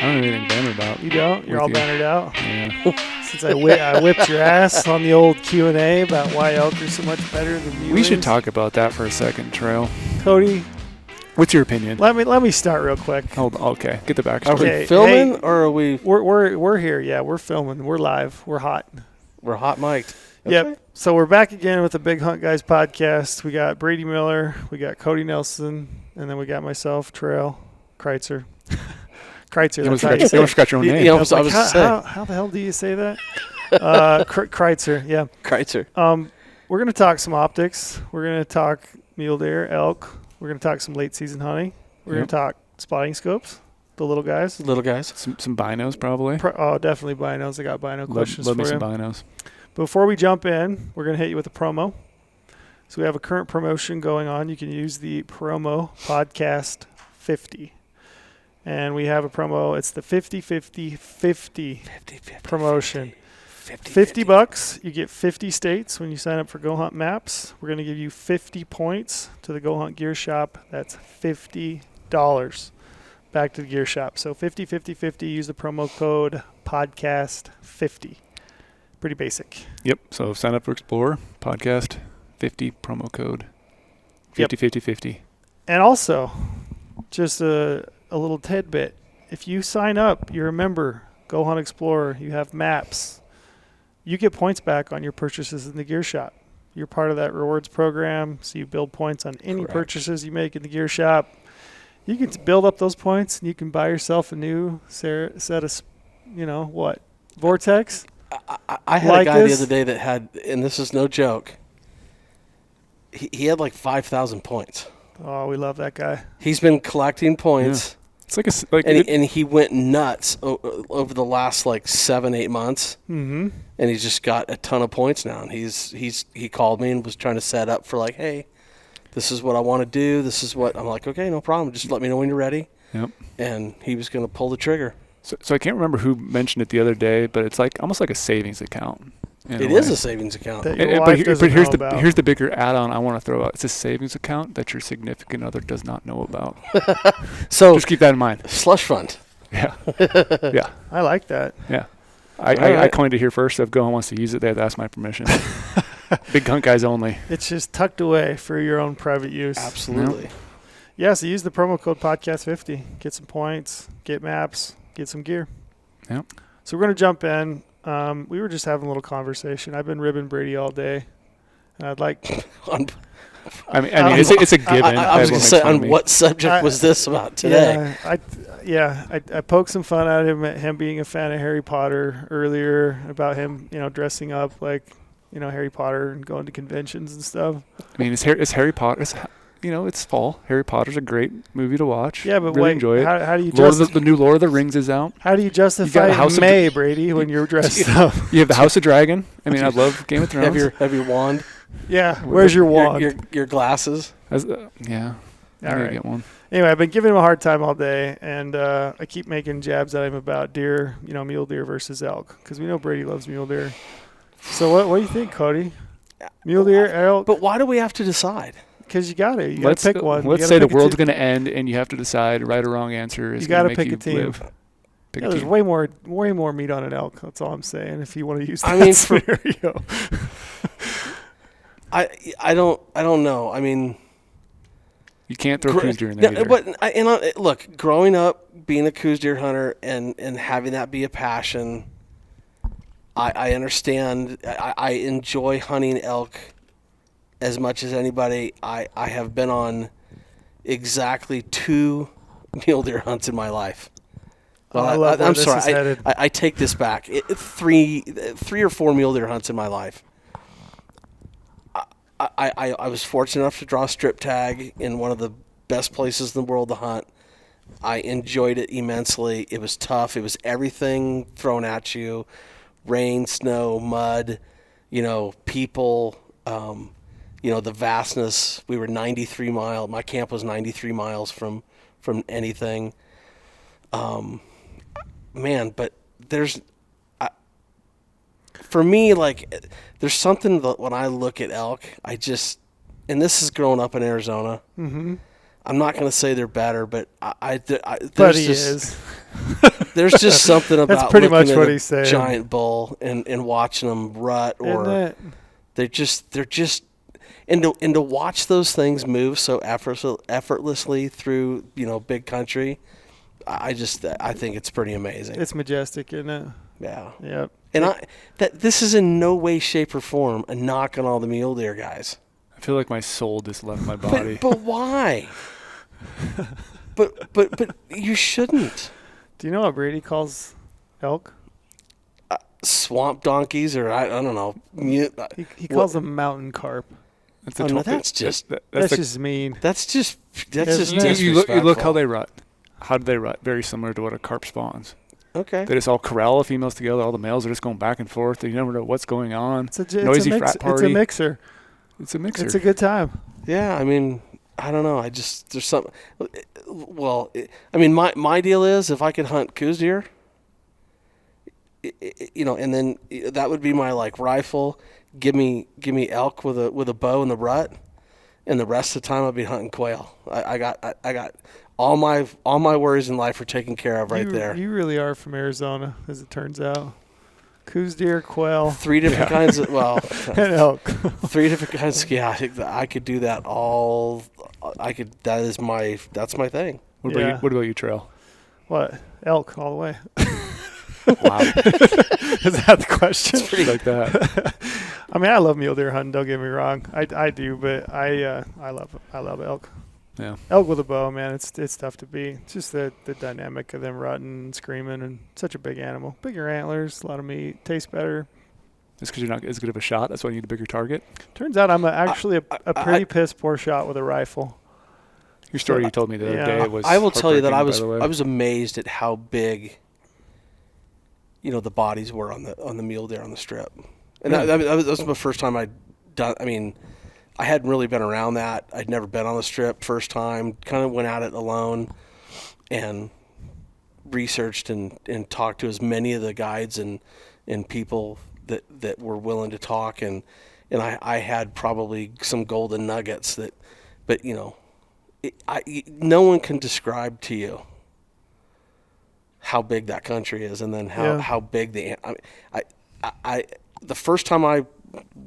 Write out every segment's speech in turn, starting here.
I don't know anything banner about. You don't? You're all bannered out? Yeah. Since I whipped your ass on the old Q&A about why elk are so much better than mules. We should talk about that for a second, Trail. Cody, what's your opinion? let me start real quick. Hold on. Okay, get the backstory. Are we filming or are we? We're here. Yeah, we're filming. We're live. We're hot. We're hot mic'd. Okay. Yep. So we're back again with the Big Hunt Guys podcast. We got Brady Miller, we got Cody Nelson, and then we got myself, Trail, Kreitzer. Kreitzer. You almost forgot your own name. How the hell do you say that? Kreitzer. Yeah. Kreitzer. We're going to talk some optics. We're going to talk mule deer, elk. We're going to talk some late season hunting. We're going to talk spotting scopes, the little guys. Some binos probably. Definitely binos. I got bino questions for you. Love me some binos. Before we jump in, we're going to hit you with a promo. So we have a current promotion going on. You can use the promo podcast 50. And we have a promo. It's the 50-50-50 promotion. $50. You get 50 states when you sign up for GOHUNT Maps. We're going to give you 50 points to the GOHUNT Gear Shop. That's $50 back to the gear shop. So 50-50-50. Use the promo code podcast50. Pretty basic. Yep. So sign up for Explorer podcast 50 promo code 50-50-50. And also, just a little tidbit. If you sign up, you're a member, GOHUNT Explorer, you have maps, you get points back on your purchases in the gear shop. You're part of that rewards program, so you build points on any purchases you make in the gear shop. You can build up those points, and you can buy yourself a new set of, Vortex. I had a guy the other day that had, and this is no joke, he had like 5,000 points. Oh, we love that guy. He's been collecting points. Yeah. It's and he went nuts over the last 7-8 months. Mm-hmm. And he's just got a ton of points now. And he called me and was trying to set up for hey, this is what I want to do. This is what I'm like. Okay, no problem. Just let me know when you're ready. Yep. And he was going to pull the trigger. So I can't remember who mentioned it the other day, but it's almost like a savings account. It is a savings account. But here's the bigger add-on I want to throw out. It's a savings account that your significant other does not know about. So just keep that in mind. Slush fund. Yeah. Yeah. I like that. Yeah. I coined it here first. So if GOHUNT wants to use it, they have to ask my permission. Big Hunt Guys only. It's just tucked away for your own private use. Absolutely. Yeah, so use the promo code podcast50. Get some points, get maps, get some gear. Yep. So we're going to jump in. We were just having a little conversation. I've been ribbing Brady all day, and I'd like. It's a given. I was going to say, on what subject was this about today? I poked some fun at him being a fan of Harry Potter earlier, about him, dressing up like, Harry Potter and going to conventions and stuff. I mean, it's Harry Potter. It's fall. Harry Potter's a great movie to watch. Yeah, but really enjoy it. How do you the new Lord of the Rings is out. How do you justify May, Brady, when you're dressed up? You have the House of Dragon. I mean, I love Game of Thrones. Have your wand? Yeah. Where's your wand? Your glasses? Yeah. All right. Get one. Anyway, I've been giving him a hard time all day, and I keep making jabs at him about deer, mule deer versus elk, because we know Brady loves mule deer. So what do you think, Cody? Mule deer, elk? But why do we have to decide? Because you got to pick one. Let's say the world's going to end, and you have to decide right or wrong answer is going to make you live. There's way more meat on an elk. That's all I'm saying. If you want to use that scenario, I don't know. I mean, you can't throw coos deer in there either. But look, growing up being a coos deer hunter and having that be a passion, I understand. I enjoy hunting elk as much as anybody. I have been on exactly 2 mule deer hunts in my life. Well, I'm sorry. I take this back. 3 or 4 mule deer hunts in my life. I was fortunate enough to draw a strip tag in one of the best places in the world to hunt. I enjoyed it immensely. It was tough. It was everything thrown at you: rain, snow, mud, people. The vastness. We were 93 miles. My camp was 93 miles from anything. But for me, there's something that when I look at elk, and this is growing up in Arizona. Mm-hmm. I'm not going to say they're better, but but he is. There's just something about that's pretty much looking what at he's saying. Giant bull and watching them rut, or they're just and to watch those things move so effortlessly through big country. I think it's pretty amazing. It's majestic, isn't it? Yeah. Yep. And this is in no way, shape, or form a knock on all the mule deer guys. I feel like my soul just left my body. But why? but you shouldn't. Do you know what Brady calls elk? Swamp donkeys, or I don't know. He calls them mountain carp. That's just mean. That's just you look how they rut. How do they rut? Very similar to what a carp spawns. Okay. They just all corral the females together. All the males are just going back and forth. You never know what's going on. It's a frat party. It's a mixer. It's a good time. Yeah, I mean, I don't know. There's something. Well, I mean, my deal is if I could hunt coos deer, and then that would be my rifle. Give me elk with a bow in the rut, and the rest of the time I'd be hunting quail. I got all my worries in life are taken care of there. You really are from Arizona, as it turns out. Coos deer, quail. 3 different kinds of and elk. 3 different kinds. Yeah, I could do that all. That's my thing. What about you, Trail? What? Elk all the way. Wow. Is that the question? It's pretty like that. I mean, I love mule deer hunting. Don't get me wrong. I do, but I love elk. Yeah. Elk with a bow, man. It's tough to beat. It's just the dynamic of them rutting and screaming, and such a big animal. Bigger antlers, a lot of meat, tastes better. Just because you're not as good of a shot, that's why you need a bigger target. Turns out I'm actually a pretty piss poor shot with a rifle. Your story you told me the other day was. I will tell you that I was amazed at how big, the bodies were on the mule deer on the strip, and that was the first time I'd done. I mean, I hadn't really been around that. I'd never been on the strip. First time, kind of went at it alone, and researched and talked to as many of the guides and people that were willing to talk, and I had probably some golden nuggets but no one can describe to you how big that country is, and then how big the first time I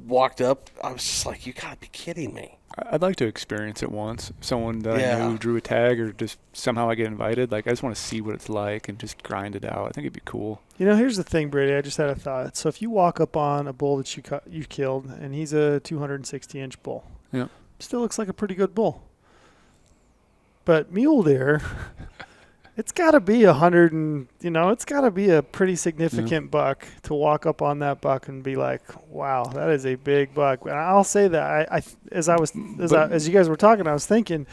walked up, I was just like, you gotta be kidding me. I'd like to experience it once. Someone that I knew drew a tag, or just somehow I get invited. I just want to see what it's like and just grind it out. I think it'd be cool. Here's the thing, Brady. I just had a thought. So if you walk up on a bull that you killed, and he's a 260-inch bull, still looks like a pretty good bull. But mule deer, it's got to be 100, and it's got to be a pretty significant buck to walk up on that buck and be like, "Wow, that is a big buck." And I'll say that as you guys were talking, I was thinking,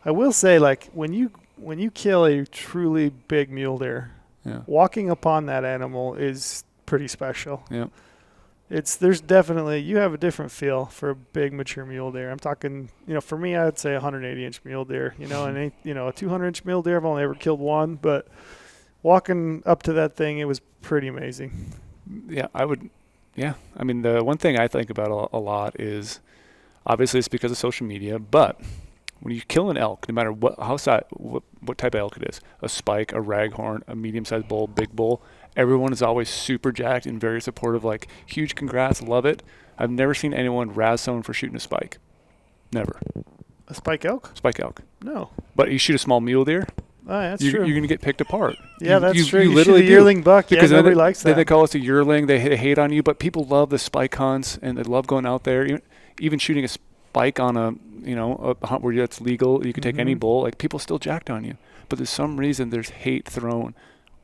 I will say, when you kill a truly big mule deer, walking upon that animal is pretty special. Yeah. There's definitely, you have a different feel for a big mature mule deer. I'm talking, for me, I'd say 180-inch mule deer, and a 200-inch mule deer, I've only ever killed one, but walking up to that thing, it was pretty amazing. Yeah, I would. Yeah. I mean, the one thing I think about a lot is, obviously it's because of social media, but when you kill an elk, no matter what type of elk it is, a spike, a raghorn, a medium-sized bull, big bull, everyone is always super jacked and very supportive, huge congrats, love it. I've never seen anyone razz someone for shooting a spike. Never. A spike elk? Spike elk. No. But you shoot a small mule deer, oh, that's true. You're going to get picked apart. Yeah, that's true. You literally shoot a yearling buck. Because nobody likes that. They call us a yearling. They hate on you, but people love the spike hunts, and they love going out there. Even shooting a spike on a hunt where that's legal, you can take any bull. People still jacked on you. But there's some reason there's hate thrown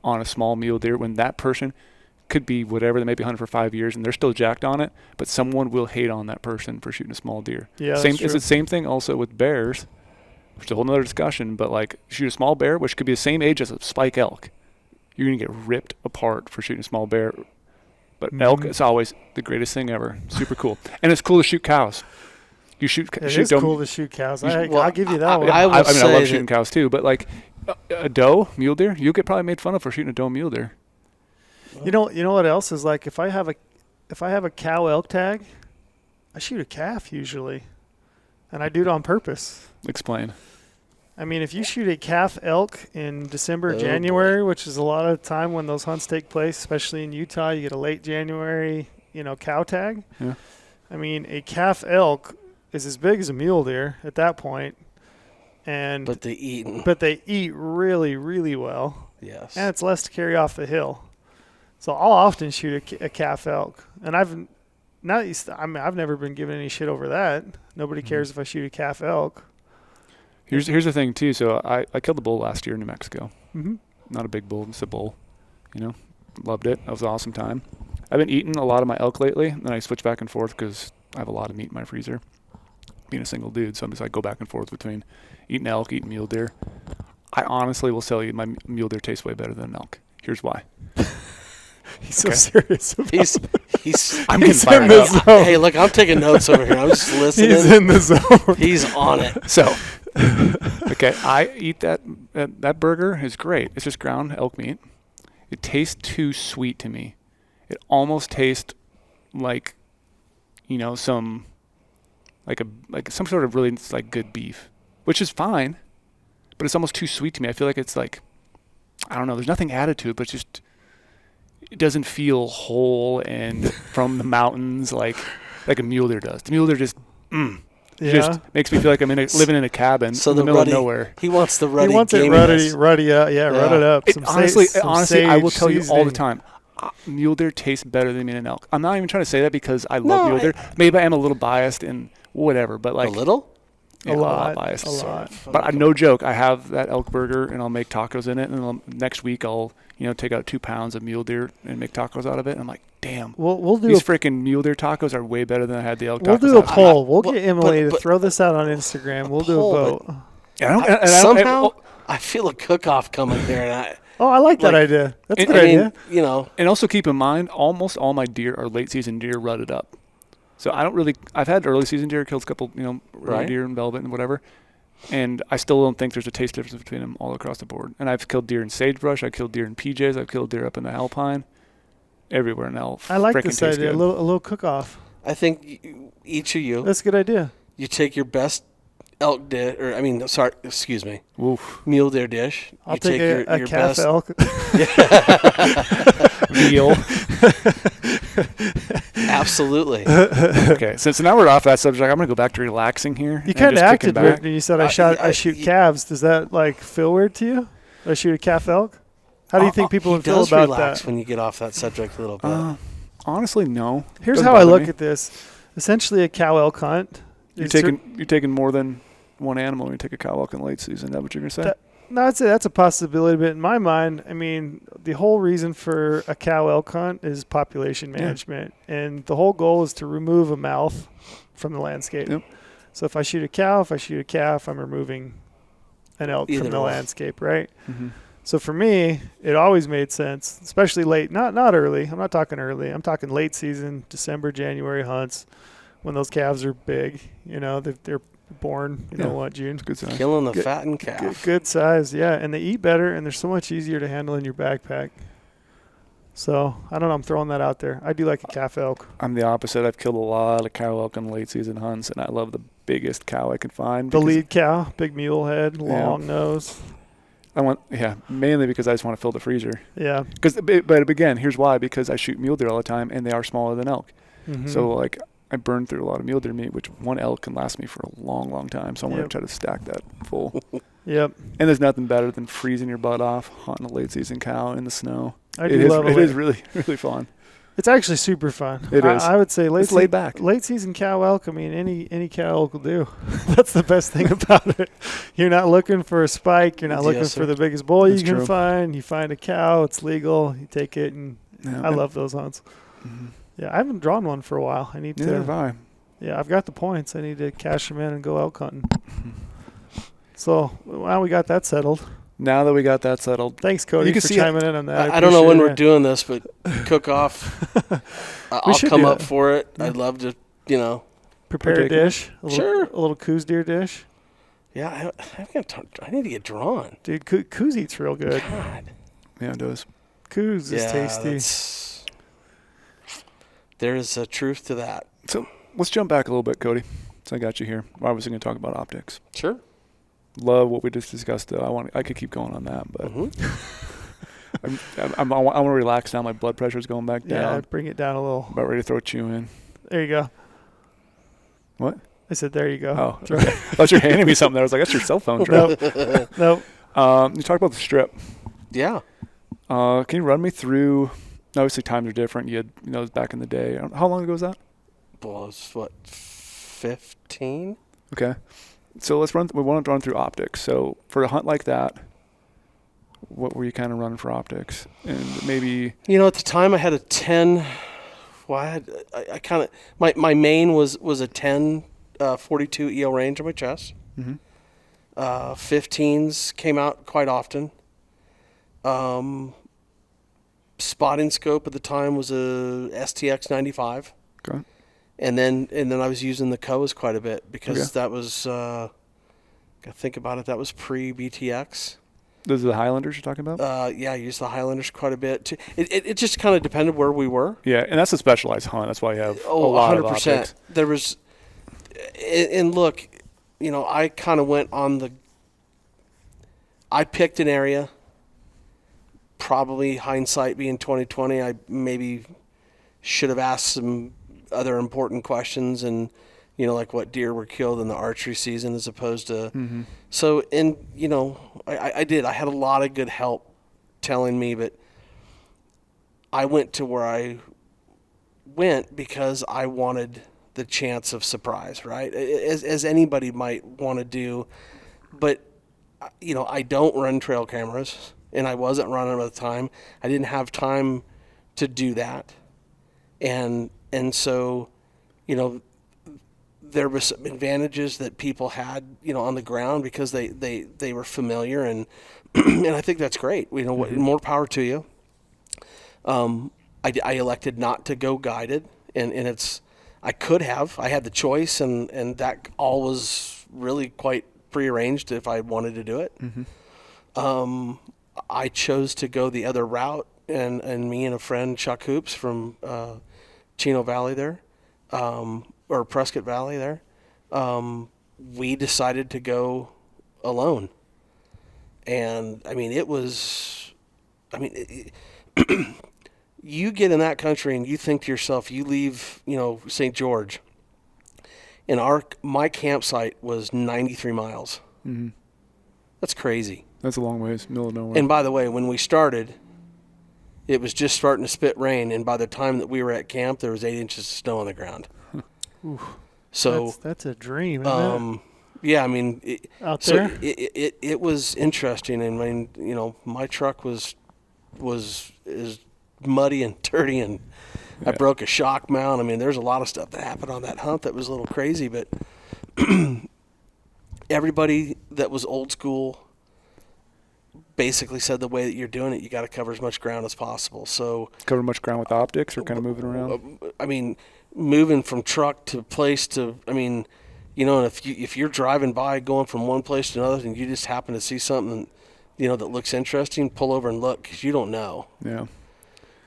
on a small mule deer when that person could be whatever, they may be hunting for 5 years and they're still jacked on it, but someone will hate on that person for shooting a small deer. Yeah, it's the same thing also with bears, which is a whole nother discussion, but shoot a small bear, which could be the same age as a spike elk, you're going to get ripped apart for shooting a small bear. But elk is always the greatest thing ever. Super cool. And it's cool to shoot cows. It is cool to shoot cows. I'll give you that one. I love shooting cows too, but a doe mule deer, you'll get probably made fun of for shooting a doe mule deer. You know what else is if I have a cow elk tag, I shoot a calf usually, and I do it on purpose. Explain. I mean, if you shoot a calf elk in December, Oh, January, which is a lot of time when those hunts take place, especially in Utah, you get a late January, cow tag. Yeah. I mean, a calf elk is as big as a mule deer at that point, and But they eat. but they eat really, really well, Yes. and it's less to carry off the hill. So I'll often shoot a calf elk, and I've never been given any shit over that. Nobody cares if I shoot a calf elk. Here's the thing too. So I killed a bull last year in New Mexico. Mm-hmm. Not a big bull, just a bull. Loved it. That was an awesome time. I've been eating a lot of my elk lately, and I switch back and forth because I have a lot of meat in my freezer. Being a single dude, so I'm just like go back and forth between eating elk, eating mule deer. I honestly will tell you, my mule deer tastes way better than an elk. Here's why. He's so serious about He's I'm getting He's fired in the up. zone. Hey, look, I'm taking notes over here. I'm just listening. He's in the zone. He's on it. So, okay, I eat that burger is great. It's just ground elk meat. It tastes too sweet to me. It almost tastes like, some sort of really like good beef, which is fine, but it's almost too sweet to me. I feel like it's like, I don't know. There's nothing added to it, but it doesn't feel whole and from the mountains like a mule deer does. The mule deer just just makes me feel like I'm living in a cabin in the middle of nowhere. He wants the ruddy. He wants it ruddy up. Honestly, I will tell you all the seasoning. time. Mule deer tastes better than me and an elk. I'm not even trying to say that because I love mule deer. Maybe I am a little biased and whatever, but like a little. Yeah, a lot lot biased. A lot. But no joke, I have that elk burger and I'll make tacos in it, and next week I'll take out 2 pounds of mule deer and make tacos out of it. And I'm like, damn, We'll do these freaking mule deer tacos are way better than I had the elk tacos. We'll do a out of. poll. We'll get Emily to but- throw this out on Instagram. We'll do a vote. Somehow, I feel a cook-off coming there, and I like that idea. That's a good idea. And also keep in mind, almost all my deer are late season deer rutted up. So I've had early season deer, killed a couple, Right. deer and velvet and whatever. And I still don't think there's a taste difference between them all across the board. And I've killed deer in sagebrush. I've killed deer in PJs. I've killed deer up in the alpine. Everywhere now. I like this idea. A little cook-off. I think each of you, That's a good idea. you take your best elk dish, Woof. mule deer dish. I'll You take your a calf best elk. Veal. Absolutely. Okay, so now we're off that subject. I'm gonna go back to relaxing here. You kind of acted back. weird when you said I shoot calves. Does that feel weird to you? I shoot a calf elk. How do you think people would feel does about relax that? when you get off that subject a little bit. Honestly, no. Here's Doesn't how I bother look me. at this. Essentially, a cow elk hunt. You're is taking more than one animal when you take a cow elk in late season. Is that what you're gonna say? No, I'd say that's a possibility, but in my mind, I mean, the whole reason for a cow elk hunt is population management, and the whole goal is to remove a mouth from the landscape. Yep. So if I shoot a cow, if I shoot a calf, I'm removing an elk Either from the way. landscape, right? Mm-hmm. So for me, it always made sense, especially late, not early. I'm not talking early. I'm talking late season, December, January hunts, when those calves are big. They're born. June. It's a good sign. Killing the fattened calf. Good size, yeah, and they eat better, and they're so much easier to handle in your backpack. So I don't know. I'm throwing that out there. I do like a calf elk. I'm the opposite. I've killed a lot of cow elk on late season hunts, and I love the biggest cow I can find. The lead cow, big mule head, long nose. Mainly because I just want to fill the freezer. Yeah. But again, here's why: because I shoot mule deer all the time, and they are smaller than elk. Mm-hmm. So I burn through a lot of mule deer meat, which one elk can last me for a long, long time. So I'm going to try to stack that full. Yep. And there's nothing better than freezing your butt off, hunting a late season cow in the snow. It is really, really fun. It's actually super fun. It is. I would say It's laid back. Late season cow elk. I mean, any cow elk will do. That's the best thing about it. You're not looking for a spike. You're not looking for the biggest bull That's you can true. find. You find a cow. It's legal. You take it, and Yeah. I love those hunts. Mm-hmm. Yeah, I haven't drawn one for a while. I need to. Neither have I. Yeah, I've got the points. I need to cash them in and go elk hunting. So now we got that settled. Now that we got that settled, Thanks, Cody, You can for see chiming in on that. I don't know when appreciate we're it. doing this, but cook off. I'll should come do up that. for it. Yeah. I'd love to, Prepare a Partake in it. dish. Sure. A little coos deer dish. Yeah, I need to get drawn. Dude, coos eats real good. God. yeah, it does. Coos is tasty. There is a truth to that. So let's jump back a little bit, Cody. So I got you here. We're obviously going to talk about optics. Sure. love what we just discussed. I could keep going on that, but I want to relax now. My blood pressure's going back down. Yeah, bring it down a little. About ready to throw a chew in. There you go. What? I said, there you go. Oh, okay. I thought you were handing me something there. I was like, that's your cell phone, Trey. Nope. You talked about the strip. Yeah. Can you run me through? Obviously, times are different. You had, it was back in the day. How long ago was that? Well, it's what, 15? Okay. So we want to run through optics. So for a hunt like that, what were you kind of running for optics? And maybe... At the time I had a 10. Well, I kind of... My main was a 10 42 EO range on my chest. 15s came out quite often. Spotting scope at the time was a STX 95. Okay. And then I was using the Kowas quite a bit because that was, gotta think about it, that was pre-BTX. Those are the Highlanders you're talking about? Yeah, I used the Highlanders quite a bit too. It just kind of depended where we were. Yeah, and that's a specialized hunt. That's why you have a lot 100%. of optics. There was, and look, I kind of went on I picked an area. Probably hindsight being 2020, I maybe should have asked some other important questions and, like what deer were killed in the archery season as opposed to. So, and, I did. I had a lot of good help telling me, but I went to where I went because I wanted the chance of surprise, right? As anybody might want to do. But, I don't run trail cameras. And I wasn't running them at the time. I didn't have time to do that. And so, there were some advantages that people had, on the ground because they were familiar and and I think that's great. More power to you. I elected not to go guided and I could have. I had the choice and that all was really quite prearranged if I wanted to do it. I chose to go the other route, and me and a friend, Chuck Hoops from Chino Valley there, or Prescott Valley there, we decided to go alone. And, you get in that country and you think to yourself, you leave, St. George, and my campsite was 93 miles. That's crazy. That's a long ways, middle of nowhere. And by the way, when we started, it was just starting to spit rain, and by the time that we were at camp, there was 8 inches of snow on the ground. So that's a dream, isn't it? Yeah, out there, it was interesting, and my truck was muddy and dirty, and I broke a shock mount. There's a lot of stuff that happened on that hunt that was a little crazy, but everybody that was old school basically said the way that you're doing it, you got to cover as much ground as possible. So cover much ground with optics, or kind of moving around. Moving from truck to place to, and if you're driving by, going from one place to another, and you just happen to see something, that looks interesting, pull over and look because you don't know. Yeah.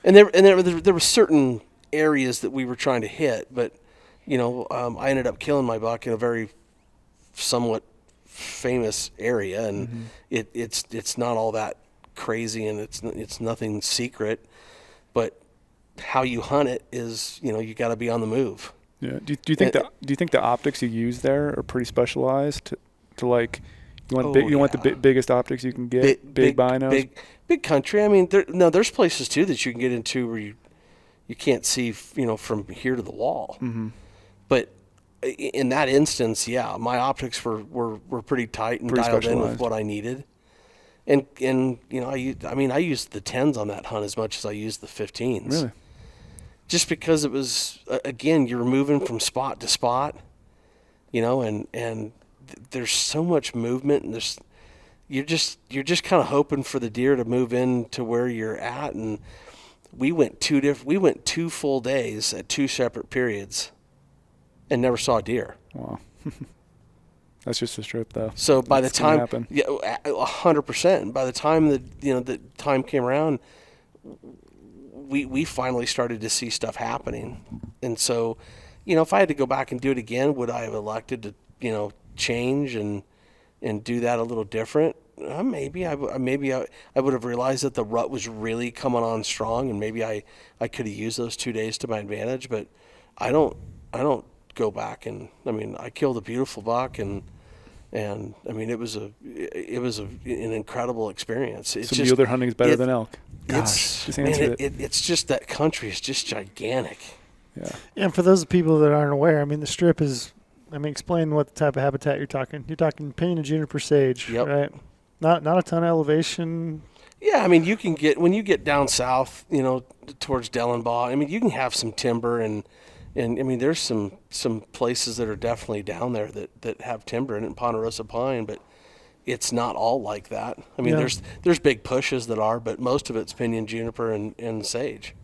And there were certain areas that we were trying to hit, but I ended up killing my buck in a very somewhat famous area, and it's not all that crazy, and it's nothing secret, but how you hunt it is you got to be on the move. Yeah. Do you think the optics you use there are pretty specialized to like you want the biggest optics you can get, big binos, big country. There's places too that you can get into where you can't see from here to the wall, but in that instance, yeah, my optics were pretty tight and dialed in with what I needed. And I used the 10s on that hunt as much as I used the 15s. Really? Just because it was, again, you're moving from spot to spot, and there's so much movement, and you're just kind of hoping for the deer to move in to where you're at. And we went 2 full days at 2 separate periods and never saw a deer. Wow. That's just a strip, though. So by That's the time, 100%. By the time the time came around, we finally started to see stuff happening. And so, if I had to go back and do it again, would I have elected to change and and do that a little different, maybe I would have realized that the rut was really coming on strong, and maybe I could have used those 2 days to my advantage. But I don't go back, and I mean, I killed a beautiful buck, and I mean, it was an incredible experience. It's So just, mule deer hunting is better than elk. It's just answer it. it's just that country is just gigantic. Yeah. And for those people that aren't aware, I mean, the strip is, I mean, explain what type of habitat you're talking. You're talking pinyon and juniper sage, Yep. right? Not a ton of elevation. Yeah, I mean, you can get, when you get down south, you know, towards Dellenbaugh, I mean, you can have some timber, and I mean, there's some places that are definitely down there that have timber in it, Ponderosa pine, but it's not all like that. I mean, Yeah. there's big pushes that are, but most of it's pinyon, juniper, and sage,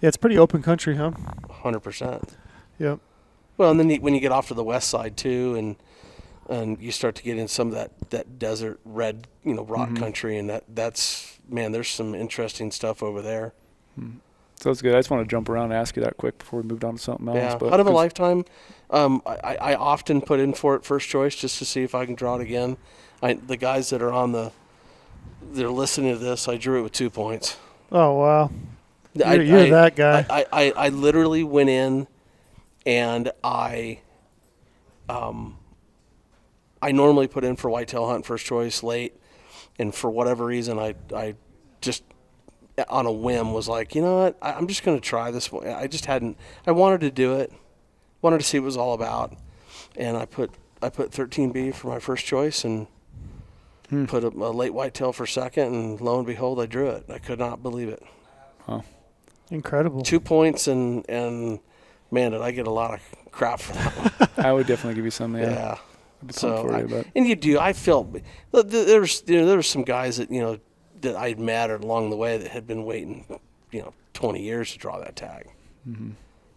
Yeah, it's pretty open country, huh? 100%. Yep. Well, and then when you get off to the west side too, and you start to get in some of that desert red, you know, rock country, and that's man, there's some interesting stuff over there. So that's good. I just want to jump around and ask you that quick before we moved on to something else. Yeah, But out of a lifetime, I often put in for it first choice just to see if I can draw it again. The guys that are they're listening to this, I drew it with 2 points. Oh, wow. You're that guy. I literally went in, and I normally put in for whitetail hunt first choice late, and for whatever reason, I just on a whim was like, you know what, I'm just going to try this one. I wanted to do it, wanted to see what it was all about, and I put 13B for my first choice, and put a late whitetail for second, and lo and behold, I drew it. I could not believe it. Huh. Incredible. 2 points, and man, did I get a lot of crap for that one. I would definitely give you some. Yeah. Yeah. I'd be pumped for you, but And you do. I felt there was some guys that, you know, that I'd met along the way that had been waiting, you know, 20 years to draw that tag.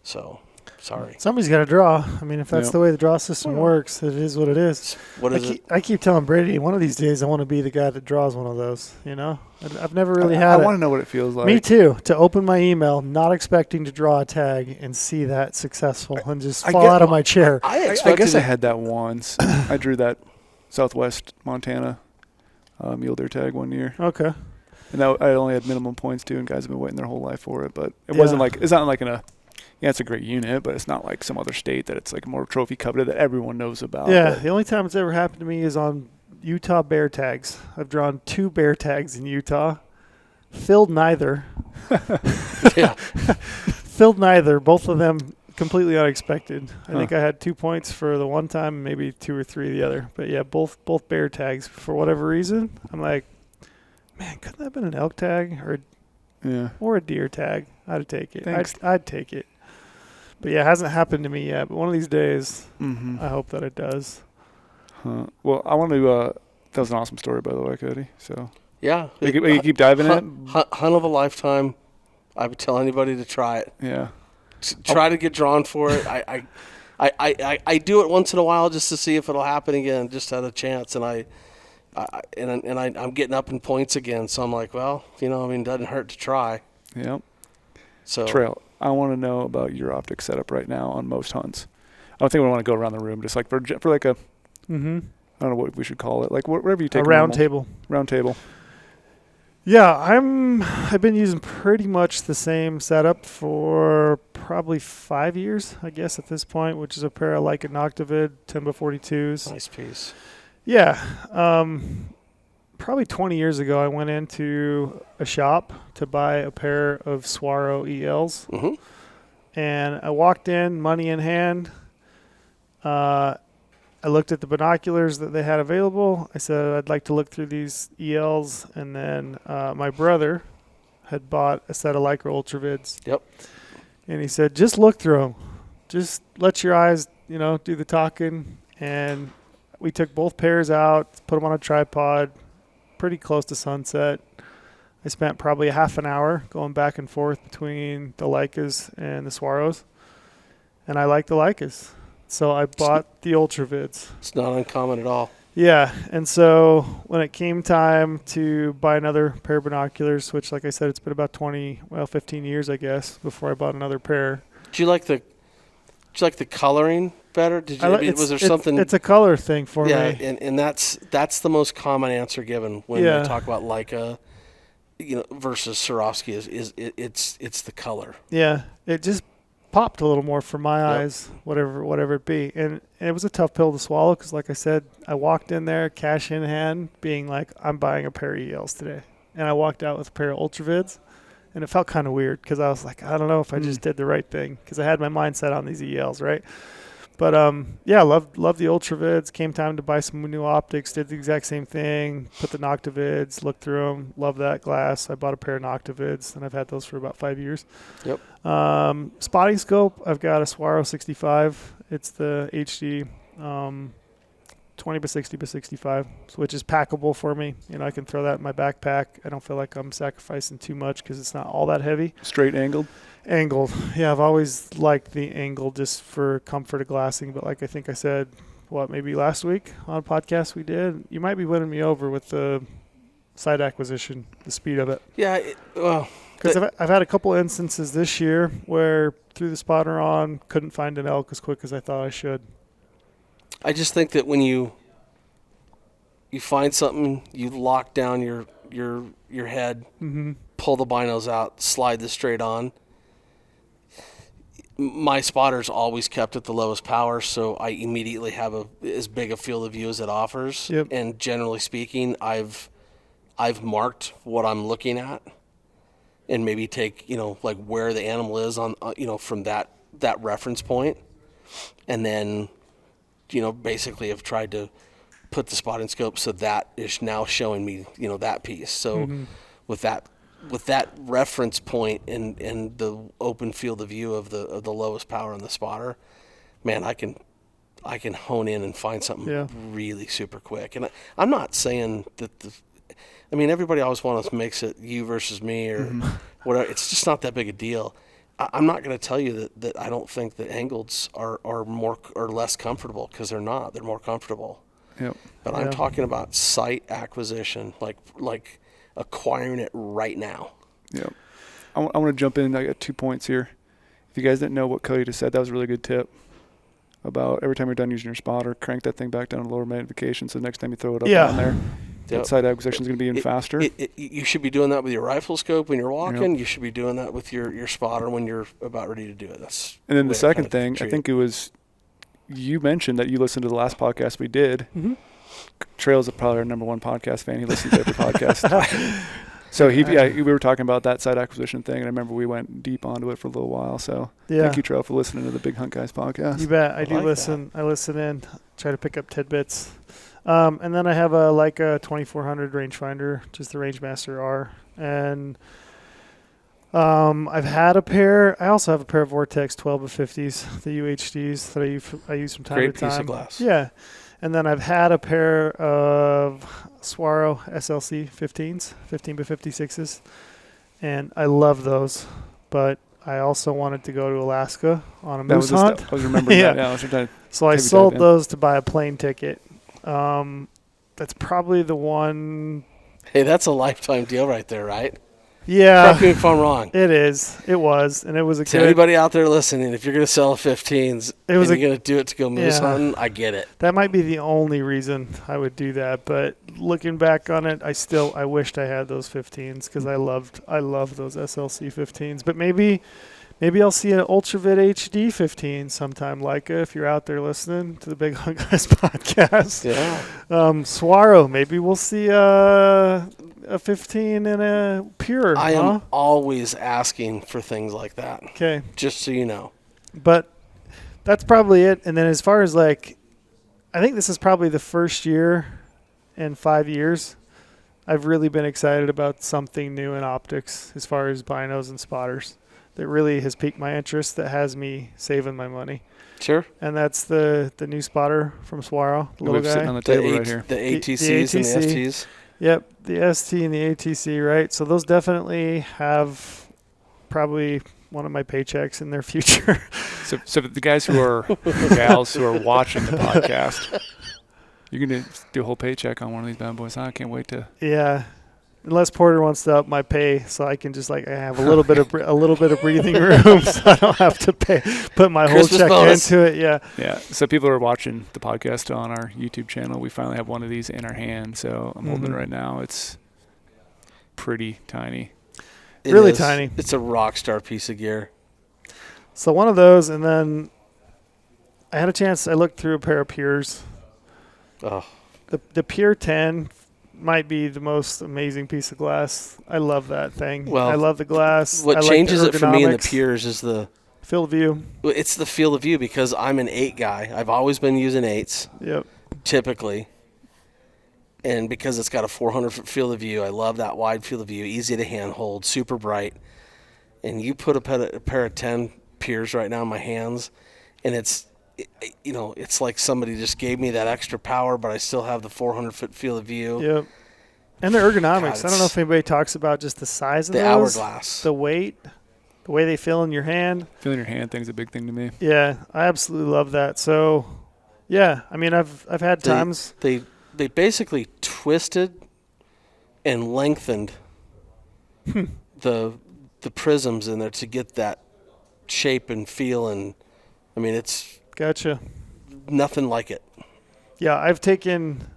So, sorry. Somebody's got to draw. I mean, if that's Yep. the way the draw system works, it is what it is. What is it? I keep telling Brady, one of these days I want to be the guy that draws one of those, you know? I've never really had I it. want to know what it feels like. Me too, to open my email, not expecting to draw a tag and see that successful and just fall out of my chair. I I guess I had that once. I drew that Southwest Montana mule deer tag one year. Okay. And that, I only had minimum points too, and guys have been waiting their whole life for it. But it Yeah. wasn't like, it's not like it's a great unit, but it's not like some other state that it's like more trophy coveted that everyone knows about. Yeah, But the only time it's ever happened to me is on Utah bear tags. I've drawn 2 bear tags in Utah. Filled neither. Yeah. Filled neither. Both of them completely unexpected. I think I had 2 points for the one time, maybe 2 or 3 the other. But yeah, both bear tags. For whatever reason, I'm like, man, couldn't that have been an elk tag or a deer tag? I'd take it. Thanks. I'd take it. But yeah, it hasn't happened to me yet. But one of these days, Mm-hmm. I hope that it does. Well, I want to. That was an awesome story, by the way, Cody. So Yeah. we keep diving in. Hunt of a lifetime. I would tell anybody to try it. Yeah. Try to get drawn for it. I do it once in a while just to see if it'll happen again, just at a chance. And I'm getting up in points again. So I'm like, well, you know, I mean, it doesn't hurt to try. Yep. So Trail, I want to know about your optic setup right now on most hunts. I don't think we want to go around the room, just like for like a, Mm-hmm. I don't know what we should call it, like whatever you take. A round normal. table. Round table. Yeah, I've been using pretty much the same setup for probably 5 years, I guess, at this point, which is a pair of Leica Noctivid 10x42s. nice piece. Yeah. Probably 20 years ago, I went into a shop to buy a pair of Swaro ELs. Mm-hmm. And I walked in, money in hand. I looked at the binoculars that they had available. I said, I'd like to look through these ELs. And then my brother had bought a set of Leica Ultravids. Yep. And he said, just look through them. Just let your eyes, you know, do the talking. And we took both pairs out, put them on a tripod, pretty close to sunset. I spent probably a half an hour going back and forth between the Leicas and the Swaros. And I like the Leicas. So I bought the Ultravids. It's not uncommon at all. Yeah, and so when it came time to buy another pair of binoculars, which, like I said, it's been about 15 years, I guess, before I bought another pair. Do you like the coloring better? Was there something? It's a color thing for me. Yeah, and that's the most common answer given when they talk about Leica, versus Swarovski is it's the color. Yeah, it just popped a little more for my eyes, whatever it be. And it was a tough pill to swallow because, like I said, I walked in there, cash in hand, being like, I'm buying a pair of ELs today. And I walked out with a pair of Ultravids, and it felt kind of weird because I was like, I don't know if I just did the right thing because I had my mindset on these ELs, right? But, loved the Ultravids. Came time to buy some new optics. Did the exact same thing. Put the Noctivids, looked through them. Love that glass. I bought a pair of Noctivids, and I've had those for about 5 years. Yep. Spotting scope, I've got a Swaro 65. It's the HD 20 by 60 by 65, which is packable for me. I can throw that in my backpack. I don't feel like I'm sacrificing too much because it's not all that heavy. Straight angled? Angled. Yeah, I've always liked the angle just for comfort of glassing. But like I think I said, maybe last week on a podcast we did, you might be winning me over with the site acquisition, the speed of it. Yeah, because I've had a couple instances this year where threw the spotter on, couldn't find an elk as quick as I thought I should. I just think that when you find something, you lock down your head, pull the binos out, slide this straight on. My spotter's always kept at the lowest power, so I immediately have as big a field of view as it offers. Yep. And generally speaking, I've marked what I'm looking at, and maybe take like where the animal is on from that reference point, and then basically have tried to put the spotting scope so that is now showing me that piece. So with that reference point and the open field of view of the lowest power on the spotter, man, I can hone in and find something really super quick. And I'm not saying that everybody always makes it you versus me or whatever. It's just not that big a deal. I'm not going to tell you that I don't think that angleds are more or less comfortable, because they're not. They're more comfortable. Yep. But I'm talking about site acquisition, like acquiring it right now. Yep. I want to jump in. I got 2 points here. If you guys didn't know what Cody just said, that was a really good tip about every time you're done using your spotter, crank that thing back down to lower magnification, so the next time you throw it up on there, that side acquisition is going to be even faster. You should be doing that with your rifle scope when you're walking. Yep. You should be doing that with your spotter when you're about ready to do it. And then the second thing, I think it was, you mentioned that you listened to the last podcast we did. Mm-hmm. Trail's probably our number one podcast fan. He listens to every podcast. So we were talking about that side acquisition thing, and I remember we went deep onto it for a little while. So thank you, Trail, for listening to the Big Hunt Guys podcast. You bet. I do listen. That. I listen in, try to pick up tidbits. And then I have a Leica 2400 rangefinder, just the Rangemaster R. And I've had a pair. I also have a pair of Vortex 12-50s, the UHDs that I use from time to time. Great piece of glass. Yeah. And then I've had a pair of Swaro SLC 15s, 15-56s. And I love those. But I also wanted to go to Alaska on a moose hunt. I was remembering that now. So I sold those to buy a plane ticket. That's probably the one. Hey, that's a lifetime deal right there, right? Yeah. Correct me if I'm wrong. It is. It was. And it was a to anybody out there listening, if you're going to sell 15s and you're going to do it to go moose hunting, I get it. That might be the only reason I would do that. But looking back on it, I wished I had those 15s because I loved those SLC 15s. But maybe I'll see an Ultravid HD 15 sometime, Leica, if you're out there listening to the Big Hunt Guys podcast. Yeah. Swaro, maybe we'll see a 15 and a pure. I am always asking for things like that. Okay. Just so you know. But that's probably it. And then as far as I think this is probably the first year in 5 years I've really been excited about something new in optics as far as binos and spotters. That really has piqued my interest, that has me saving my money. Sure. And that's the new spotter from Swaro, the little guy. Sitting on the table right here. The ATCs and the STs. Yep, the ST and the ATC, right? So those definitely have probably one of my paychecks in their future. So the guys gals who are watching the podcast, you're going to do a whole paycheck on one of these bad boys. I can't wait to. Yeah. Unless Porter wants to up my pay, so I can just I have a little bit of breathing room, so I don't have to put my Christmas whole check bonus. into it. Yeah. Yeah. So people are watching the podcast on our YouTube channel. We finally have one of these in our hand. So I'm holding it right now. It's pretty tiny. It Really is. tiny. It's a rock star piece of gear. So one of those, and then I had a chance. I looked through a pair of Pures. Oh, The Pure 10 might be the most amazing piece of glass. I love that thing. Well, I love the glass. what I changes like it for me in the ergonomics. Pures is the Field of view. it's the field of view, because I'm an 8 guy. I've always been using 8s Yep. typically, and because it's got a 400-foot field of view, I love that wide field of view, easy to handhold, super bright. And you put a pair of 10 Pures right now in my hands, and it's like somebody just gave me that extra power, but I still have the 400-foot field of view. Yep. And the ergonomics. God, I don't know if anybody talks about just the size of The those, hourglass. the weight, the way they feel in your hand. Feeling your hand thing's a big thing to me. Yeah, I absolutely love that. So, yeah, I mean, I've had times. They basically twisted and lengthened the prisms in there to get that shape and feel, and I mean, it's Gotcha. nothing like it. Yeah, I've taken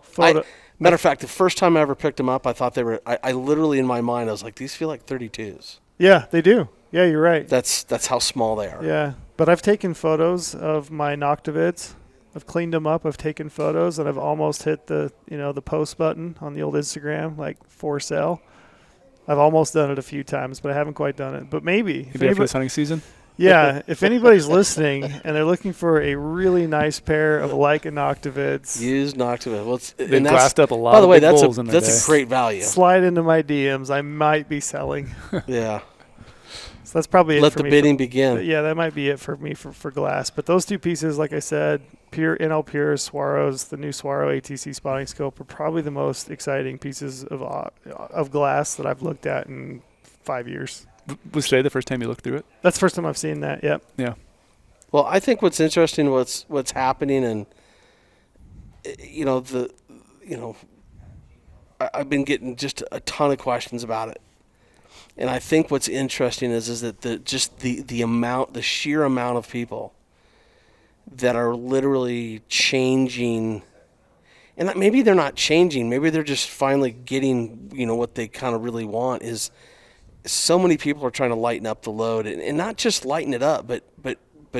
photo. Matter of fact, the first time I ever picked them up, I thought they were. I literally in my mind, I was like, these feel like 32s. Yeah, they do. Yeah, you're right. That's how small they are. Yeah, but I've taken photos of my Noctivids. I've cleaned them up. I've taken photos, and I've almost hit the the post button on the old Instagram, like for sale. I've almost done it a few times, but I haven't quite done it. But maybe. Maybe after this hunting season. Yeah, if anybody's listening and they're looking for a really nice pair of Leica Noctivids, Used Noctivid. Well, They've glassed up a lot by the of way, big bulls in their day. that's a great value. slide into my DMs. I might be selling. Yeah. So that's probably it Let for the me bidding begin. Yeah, that might be it for me for glass. But those two pieces, like I said, Pure NL Pure Swaros, the new Swaro ATC spotting scope, are probably the most exciting pieces of glass that I've looked at in 5 years. Was today the first time you looked through it? That's the first time I've seen that. Yep. Yeah. Well, I think what's interesting, what's happening, and I've been getting just a ton of questions about it, and I think what's interesting is that the sheer amount of people that are literally changing, and maybe they're not changing, maybe they're just finally getting what they kind of really want. Is so many people are trying to lighten up the load, and not just lighten it up, but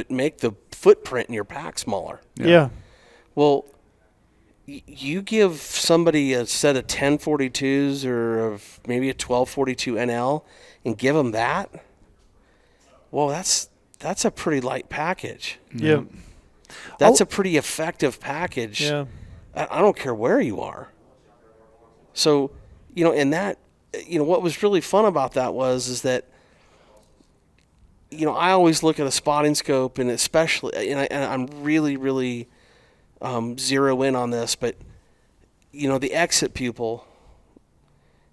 make the footprint in your pack smaller. Yeah. Well, you give somebody a set of 1042s or of maybe a 1242 NL and give them that. Well, that's a pretty light package. Yeah. That's a pretty effective package. Yeah. I don't care where you are. So, and that, what was really fun about that is that, I always look at a spotting scope, and especially, and I'm really, really zero in on this, but, the exit pupil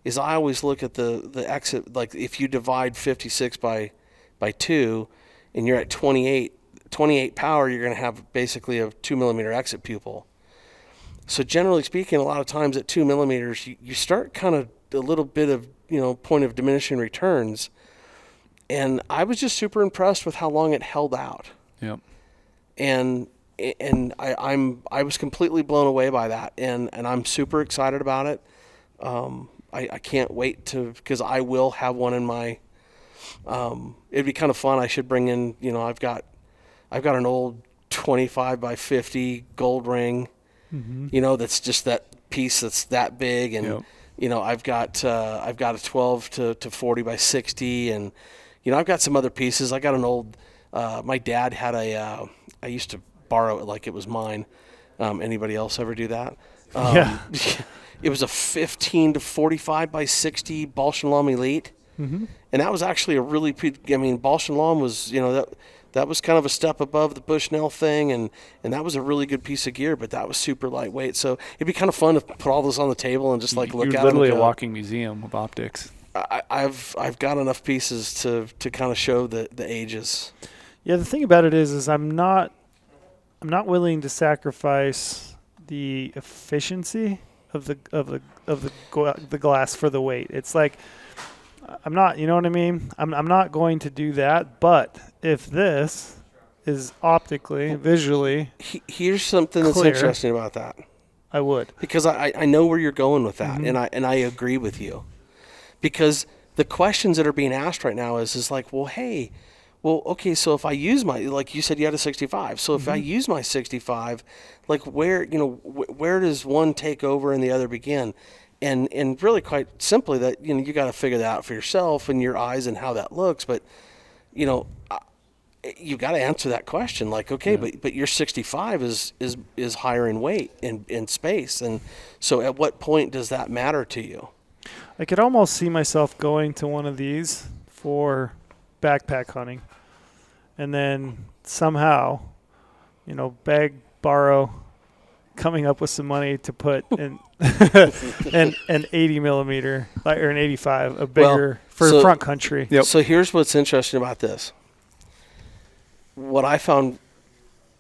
is, I always look at the exit, like if you divide 56 by 2 and you're at 28 power, you're going to have basically a 2 millimeter exit pupil. So generally speaking, a lot of times at 2 millimeters, you start kind of a little bit of, point of diminishing returns. And I was just super impressed with how long it held out. Yep. And I was completely blown away by that. And I'm super excited about it. I can't wait because I will have one in my, it'd be kind of fun. I should bring in, I've got an old 25 by 50 gold ring, that's just that piece that's that big. And, I've got a 12 to 40 by 60, and, I've got some other pieces. I got an old, my dad had I used to borrow it like it was mine. Anybody else ever do that? Yeah. It was a 15 to 45 by 60 Bausch & Lomb Elite. And that was actually a really, Bausch & Lomb was, that was kind of a step above the Bushnell thing, and that was a really good piece of gear, but that was super lightweight. So it'd be kind of fun to put all this on the table and just look at it. You're literally a walking museum of optics. I've got enough pieces to kind of show the ages. Yeah, the thing about it is I'm not willing to sacrifice the efficiency the glass for the weight. It's like I'm not, you know what I mean? I'm not going to do that. But if this is optically, visually, Here's something that's clear, interesting about that. I would. Because I know where you're going with that, Mhm. and I agree with you. Because the questions that are being asked right now is like, well, hey, well, okay, so if I use my, like you said, you had a 65. So if I use my 65, like where, where does one take over and the other begin? And really quite simply that, you got to figure that out for yourself and your eyes and how that looks. But, you got to answer that question. Like, okay, but your 65 is higher in weight in space. And so at what point does that matter to you? I could almost see myself going to one of these for backpack hunting, and then somehow, beg, borrow, coming up with some money to put in an 80 millimeter or an 85, a bigger for front country. Yep. So here's what's interesting about this. What I found,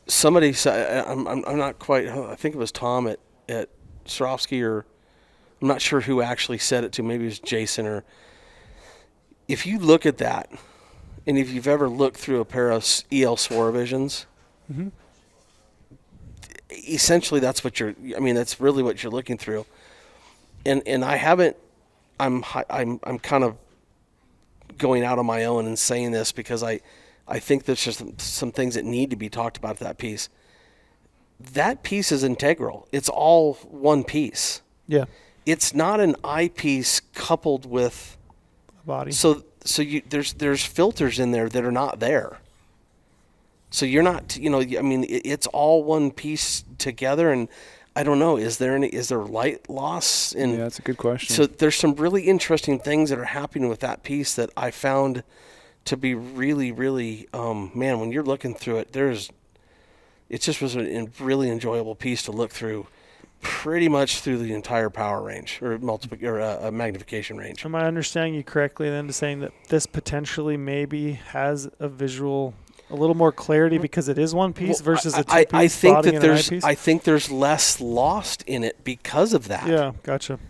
somebody said, I'm not quite, I think it was Tom at Swarovski, or I'm not sure who actually said it to. Maybe it was Jason. Or if you look at that, and if you've ever looked through a pair of EL Swaravisions, essentially that's that's really what you're looking through. And I haven't, I'm kind of going out on my own and saying this because I think there's just some things that need to be talked about that piece. That piece is integral. It's all one piece. Yeah. It's not an eyepiece coupled with a body. So there's filters in there that are not there. So you're not, it's all one piece together. And I don't know, is there light loss? Yeah, that's a good question. So there's some really interesting things that are happening with that piece that I found to be really, really, man, when you're looking through it, it just was a really enjoyable piece to look through, pretty much through the entire power range or magnification range. Am I understanding you correctly then to saying that this potentially maybe has a little more clarity because it is one piece versus a two-piece body and an eyepiece? I think there's less lost in it because of that. Yeah, gotcha.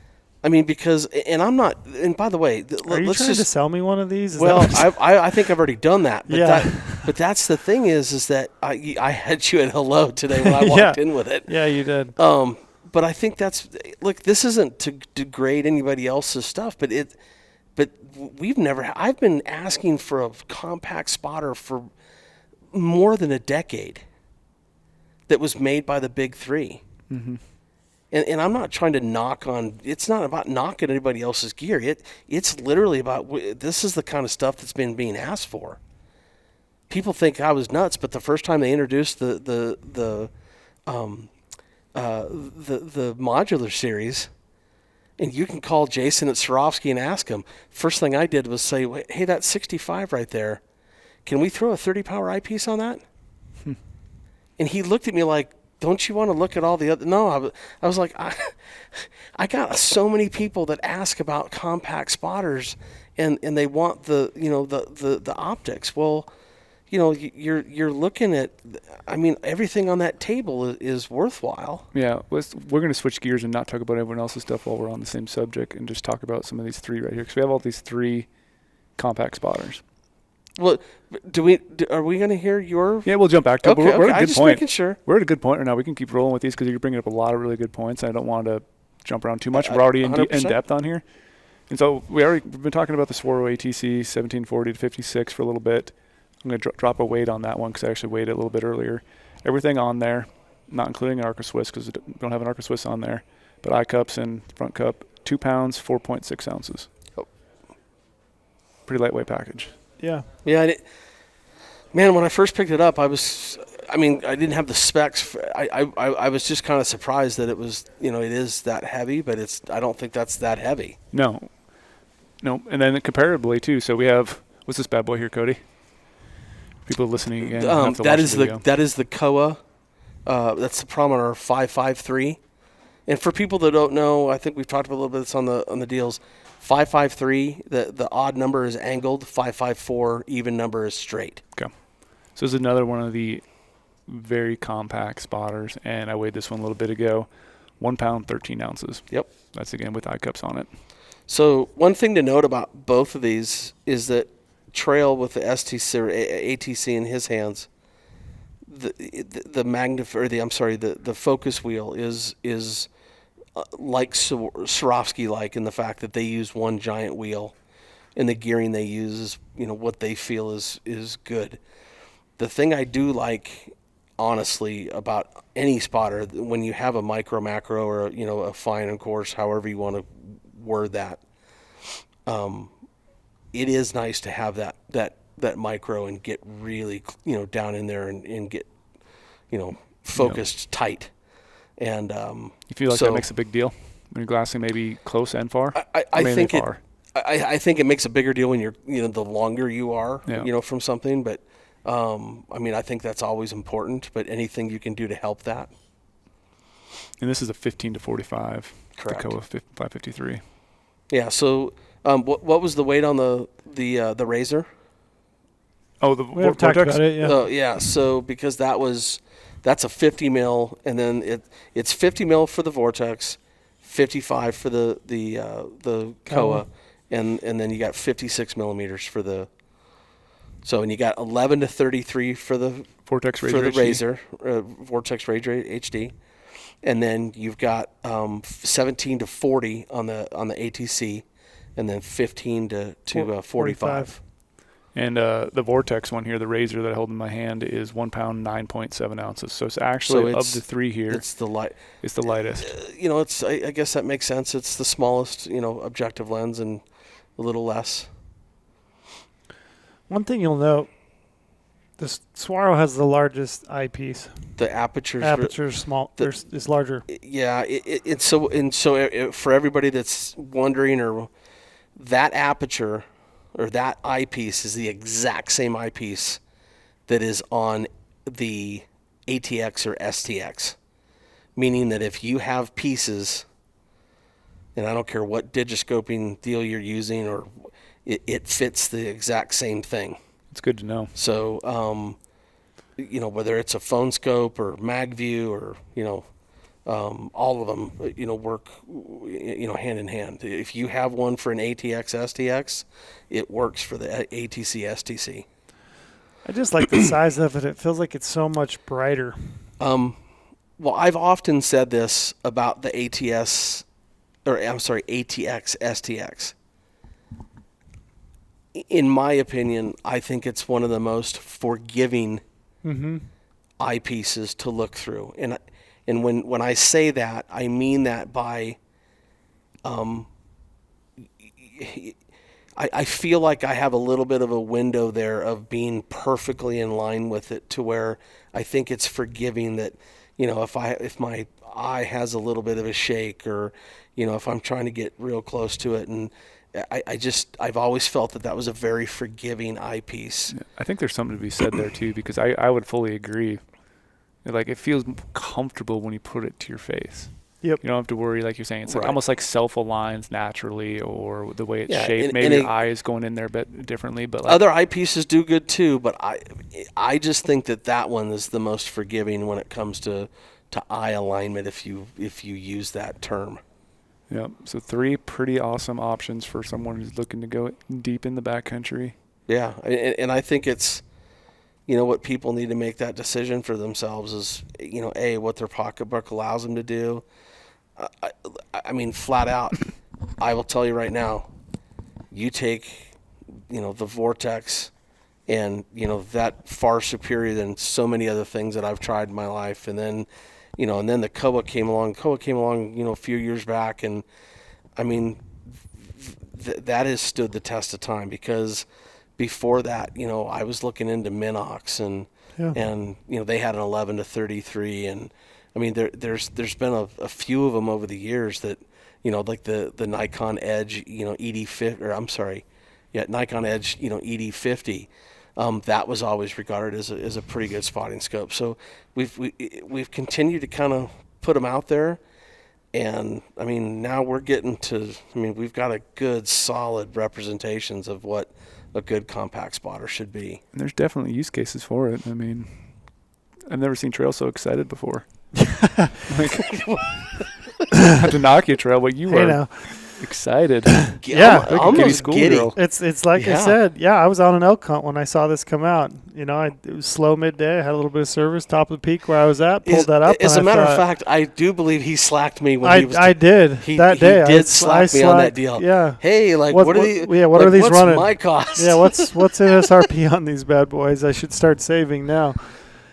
I mean, because, and I'm not, and by the way, Are you trying to sell me one of these? I think I've already done that. But yeah. But that's the thing is that I had you at hello today when I walked in with it. Yeah, you did. But I think look, this isn't to degrade anybody else's stuff, but I've been asking for a compact spotter for more than a decade that was made by the big three. Mm-hmm. And I'm not trying to it's not about knocking anybody else's gear. It's literally about, this is the kind of stuff that's been being asked for. People think I was nuts, but the first time they introduced the modular series, and you can call Jason at Swarovski and ask him, first thing I did was say, hey, that's 65 right there. Can we throw a 30 power eyepiece on that? And he looked at me like, don't you want to look at all the other? No, I was like, I got so many people that ask about compact spotters, and they want the optics. Well, you're looking at, everything on that table is worthwhile. Yeah, we're going to switch gears and not talk about everyone else's stuff while we're on the same subject, and just talk about some of these three right here, because we have all these three compact spotters. Well, are we going to hear your? Yeah, we'll jump back to it. Okay, We're at a good just point. Making sure. We're at a good point right now. We can keep rolling with these because you're bringing up a lot of really good points. I don't want to jump around too much. We're already in depth on here. And so we've been talking about the Swarovski ATC 1740 to 56 for a little bit. I'm going to drop a weight on that one because I actually weighed it a little bit earlier. Everything on there, not including an Arca Swiss because we don't have an Arca Swiss on there, but eye cups and front cup, 2 pounds, 4.6 ounces. Oh. Pretty lightweight package. Yeah. Yeah. Man, when I first picked it up, I didn't have the specs. I was just kind of surprised that it was, it is that heavy, but I don't think that's that heavy. No. And then comparably too. So we have, what's this bad boy here, Cody? People listening again. That is the Kowa. That's the Promenor 553. And for people that don't know, I think we've talked about a little bit on the deals. 553, the odd number is angled. 554, even number is straight. Okay. So this is another one of the very compact spotters, and I weighed this one a little bit ago. 1 pound, 13 ounces. Yep. That's again with eye cups on it. So one thing to note about both of these is that Trail with the STC or ATC in his hands, the focus wheel is like Swarovski like in the fact that they use one giant wheel, and the gearing they use is what they feel is good. The thing I do like, honestly, about any spotter, when you have a micro macro or a fine and coarse, however you want to word that, it is nice to have that micro and get really down in there and get focused tight. And you feel like that makes a big deal when you're glassing maybe close and far? I think far? I think it makes a bigger deal when you're the longer you are from something, but I think that's always important, but anything you can do to help that. And this is a 15 to 45. Correct. The Kowa 553. Yeah. So, what was the weight on the razor? Oh, the We haven't talked Vortex? about it, yeah. Oh, yeah. So because that's a 50 mil, and then it's 50 mil for the Vortex, 55 for the Kowa, and then you got 56 millimeters for the. So and you got 11 to 33 for the Vortex Razor Vortex Razor HD, and then you've got 17 to 40 on the ATC, and then 15 to 45. And the Vortex one here, the razor that I hold in my hand, is 1 pound, 9.7 ounces. So it's actually of the three here. It's the lightest. I guess that makes sense. It's the smallest, objective lens and a little less. One thing you'll note, the Swaro has the largest eyepiece. The aperture's small. Is larger. Yeah, so for everybody that's wondering, or that aperture or that eyepiece is the exact same eyepiece that is on the ATX or STX, meaning that if you have pieces, and I don't care what digiscoping deal you're using, or it fits the exact same thing. It's good to know. So, whether it's a phone scope or mag view or, all of them, work, hand in hand. If you have one for an ATX STX, it works for the ATC STC. I just like the size of it. It feels like it's so much brighter. Well, I've often said this about the ATX STX. In my opinion, I think it's one of the most forgiving eyepieces to look through. And when I say that, I mean that by I feel like I have a little bit of a window there of being perfectly in line with it, to where I think it's forgiving that, if my eye has a little bit of a shake, or, if I'm trying to get real close to it, and I've always felt that was a very forgiving eyepiece. Yeah, I think there's something to be said there too, because I would fully agree. Like, it feels comfortable when you put it to your face. Yep. You don't have to worry, like you're saying. It's like Right. almost like self-aligns naturally, or the way it's Yeah, shaped. and Maybe it- your eye is going in there a bit differently, but like, Other eyepieces do good too, but I just think that one is the most forgiving when it comes to eye alignment, if you use that term. yeah. So 3 pretty awesome options for someone who's looking to go deep in the backcountry. Yeah, and I think it's, what people need to make that decision for themselves is, what their pocketbook allows them to do. I mean, flat out, I will tell you right now, you take, the Vortex, and, that far superior than so many other things that I've tried in my life. And then, the Kowa came along. A few years back, and I mean, that has stood the test of time, because before that, I was looking into Minox, and they had an 11 to 33, and I mean, there's been a few of them over the years that, like the Nikon Edge, ED50, or I'm sorry, Nikon Edge, ED50. That was always regarded as a pretty good spotting scope. So we've continued to kind of put them out there, and I mean, now we're getting to. I mean, we've got a good solid representations of what a good compact spotter should be. And there's definitely use cases for it. I mean, I've never seen Trail so excited before. Like, Not to knock you, Trail, but you Hey were now. excited. Yeah. Like a giddy almost schoolgirl. giddy. It's like I Yeah. said. Yeah, I was on an elk hunt when I saw this come out. It was slow midday. I had a little bit of service, top of the peak where I was at. Pulled that up. As and a I matter of thought- fact, I do believe he slacked me when he was. I did he that day. did I slack me on that deal. Yeah. Hey, like What what are are these? these what's running? my cost? Yeah. What's MSRP on these bad boys? I should start saving now.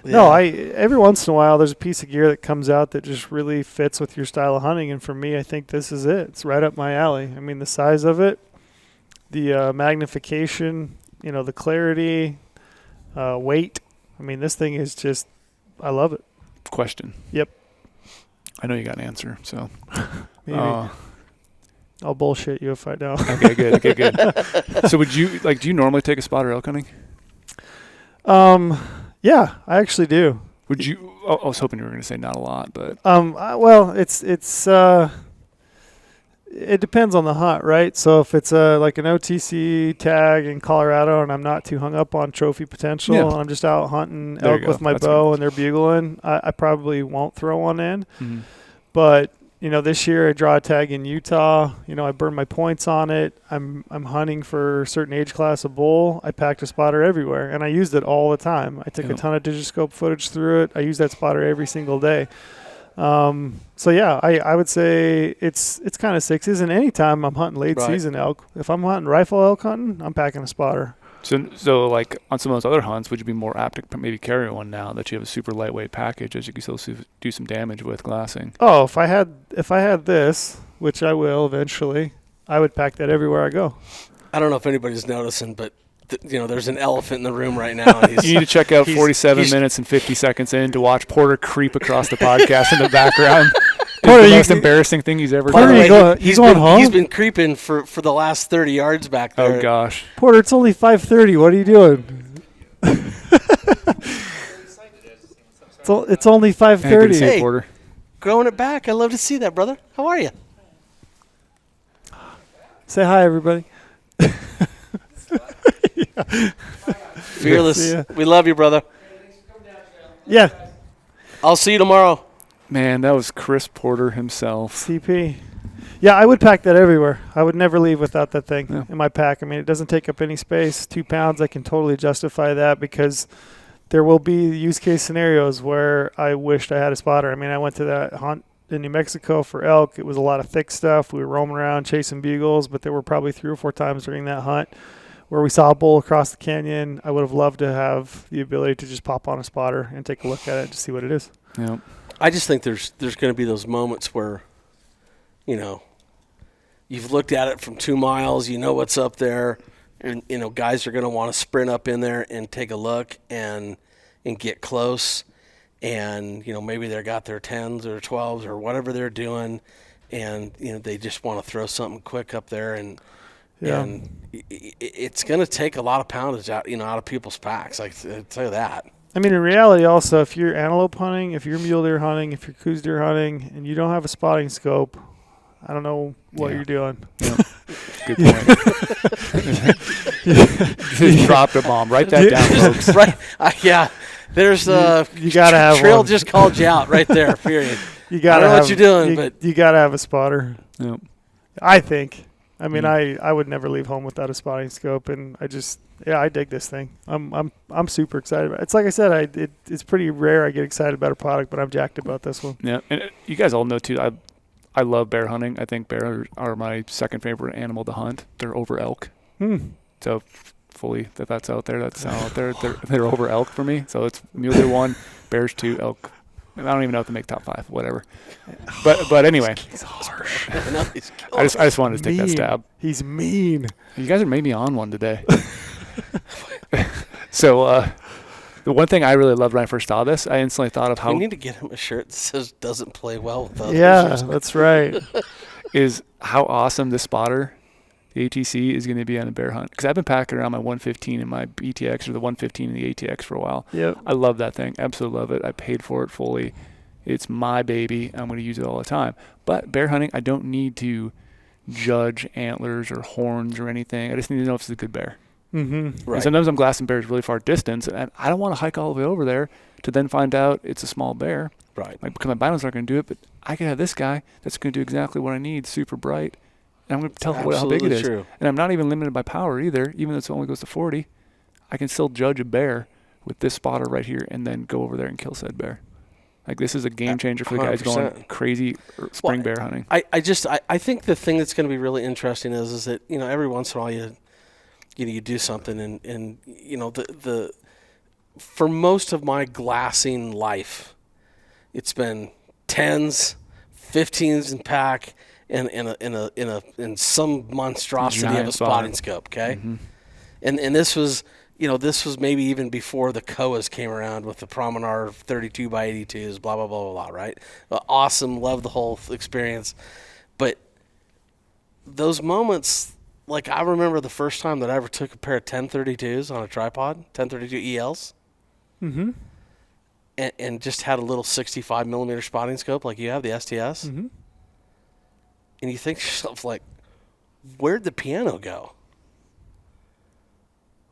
No, every once in a while there's a piece of gear that comes out that just really fits with your style of hunting, and for me, I think this is it. It's right up my alley. I mean, the size of it, the magnification, the clarity, weight. I mean, this thing is just, I love it. Question. Yep. I know you got an answer, so. Maybe. I'll bullshit you if I don't. Okay, good. Okay, good. So do you normally take a spotter elk hunting? Yeah, I actually do. Would you? Oh, I was hoping you were going to say not a lot, but Well, it depends on the hunt, right? So if it's like an OTC tag in Colorado and I'm not too hung up on trophy potential, Yeah. and I'm just out hunting There you elk go. with my That's bow and they're bugling, I probably won't throw one in. mhm. But this year I draw a tag in Utah. I burn my points on it. I'm hunting for a certain age class of bull. I packed a spotter everywhere, and I used it all the time. I took a Yep. ton of digiscope footage through it. I use that spotter every single day. So yeah, I would say it's kind of sixes. And anytime I'm hunting late Right. season elk, if I'm hunting rifle elk hunting, I'm packing a spotter. So like on some of those other hunts, would you be more apt to maybe carry one now that you have a super lightweight package, as you can still do some damage with glassing? Oh, if I had this, which I will eventually, I would pack that everywhere I go. I don't know if anybody's noticing, but there's an elephant in the room right now. And You need to check out he's- 47 he's- minutes and 50 seconds in to watch Porter creep across the podcast in the background. Porter, It's the you- most embarrassing thing he's ever By the Porter, done. way, you go- he's going been home? he's been creeping for the last 30 yards back there. Oh gosh. Porter, it's only 5:30. What are you doing? It's only Hey, good to 5:30. see you, Hey. Porter. Growing it back. I love to see that, brother. How are you? Say hi, everybody. Fearless. See ya. We love you, brother. Yeah, I'll see you tomorrow. Man, that was Chris Porter himself. CP. Yeah, I would pack that everywhere. I would never leave without that thing Yeah. in my pack. I mean, it doesn't take up any space. 2 pounds, I can totally justify that because there will be use case scenarios where I wished I had a spotter. I mean, I went to that hunt in New Mexico for elk. It was a lot of thick stuff. We were roaming around chasing bugles, but there were probably 3 or 4 times during that hunt where we saw a bull across the canyon. I would have loved to have the ability to just pop on a spotter and take a look at it to see what it is. Yeah. I just think there's going to be those moments where, you've looked at it from 2 miles, you know what's up there, and guys are going to want to sprint up in there and take a look and get close, and maybe they got their 10s or 12s or whatever they're doing, and they just want to throw something quick up there, and Yeah. it's going to take a lot of poundage out of people's packs. I tell you that. I mean, in reality, also, if you're antelope hunting, if you're mule deer hunting, if you're coos deer hunting, and you don't have a spotting scope, I don't know what Yeah. you're doing. Good point. Just dropped a bomb. Write that down, folks. Right? Yeah. There's You gotta have Trail one. just called you out right there. Period. You gotta know what have, you're doing, you, but- you gotta have a spotter. Yep. I think. I mean, Mm. I would never leave home without a spotting scope, and I dig this thing. I'm super excited about it. It's like I said, it's pretty rare I get excited about a product, but I'm jacked about this one. Yeah, and you guys all know too. I love bear hunting. I think bears are my second favorite animal to hunt. They're over elk. So fully that's out there. That's out there. They're over elk for me. So it's mule deer 1, bears 2, elk. I don't even know if they make top 5. Whatever. But anyway, He's harsh. I just wanted to take that Mean. stab. He's mean. You guys are maybe on one today. So the one thing I really loved when I first saw this, I instantly thought of We how need to get him a shirt that says "doesn't play well with others." Yeah, that's right. is how awesome this spotter, the ATC, is going to be on a bear hunt. Because I've been packing around my 115 and my BTX, or the 115 and the ATX for a while. Yep. I love that thing. Absolutely love it. I paid for it fully. It's my baby. I'm going to use it all the time. But bear hunting, I don't need to judge antlers or horns or anything. I just need to know if it's a good bear. Mm-hmm. Right. And sometimes I'm glassing bears really far distance, and I don't want to hike all the way over there to then find out it's a small bear. Right. Because my binoculars aren't going to do it, but I can have this guy that's going to do exactly what I need, super bright, and I'm going to tell how big it is. True. And I'm not even limited by power either, even though it only goes to 40. I can still judge a bear with this spotter right here and then go over there and kill said bear. Like, this is a game changer for the guys 100%. going crazy spring bear hunting. I think the thing that's going to be really interesting is that, every once in a while you do something and the for most of my glassing life, it's been 10s, 15s in pack, and in some monstrosity Giant of a spotting scope. Okay, mm-hmm. and this was maybe even before the Kowas came around with the Promenade 32 by 82s, blah blah blah blah blah. Right, awesome, love the whole experience, but those moments, like I remember the first time that I ever took a pair of 1032s on a tripod, 1032 ELs. Mm-hmm. And just had a little 65 millimeter spotting scope like you have, the STS. Mm-hmm. And you think to yourself, like, where'd the piano go?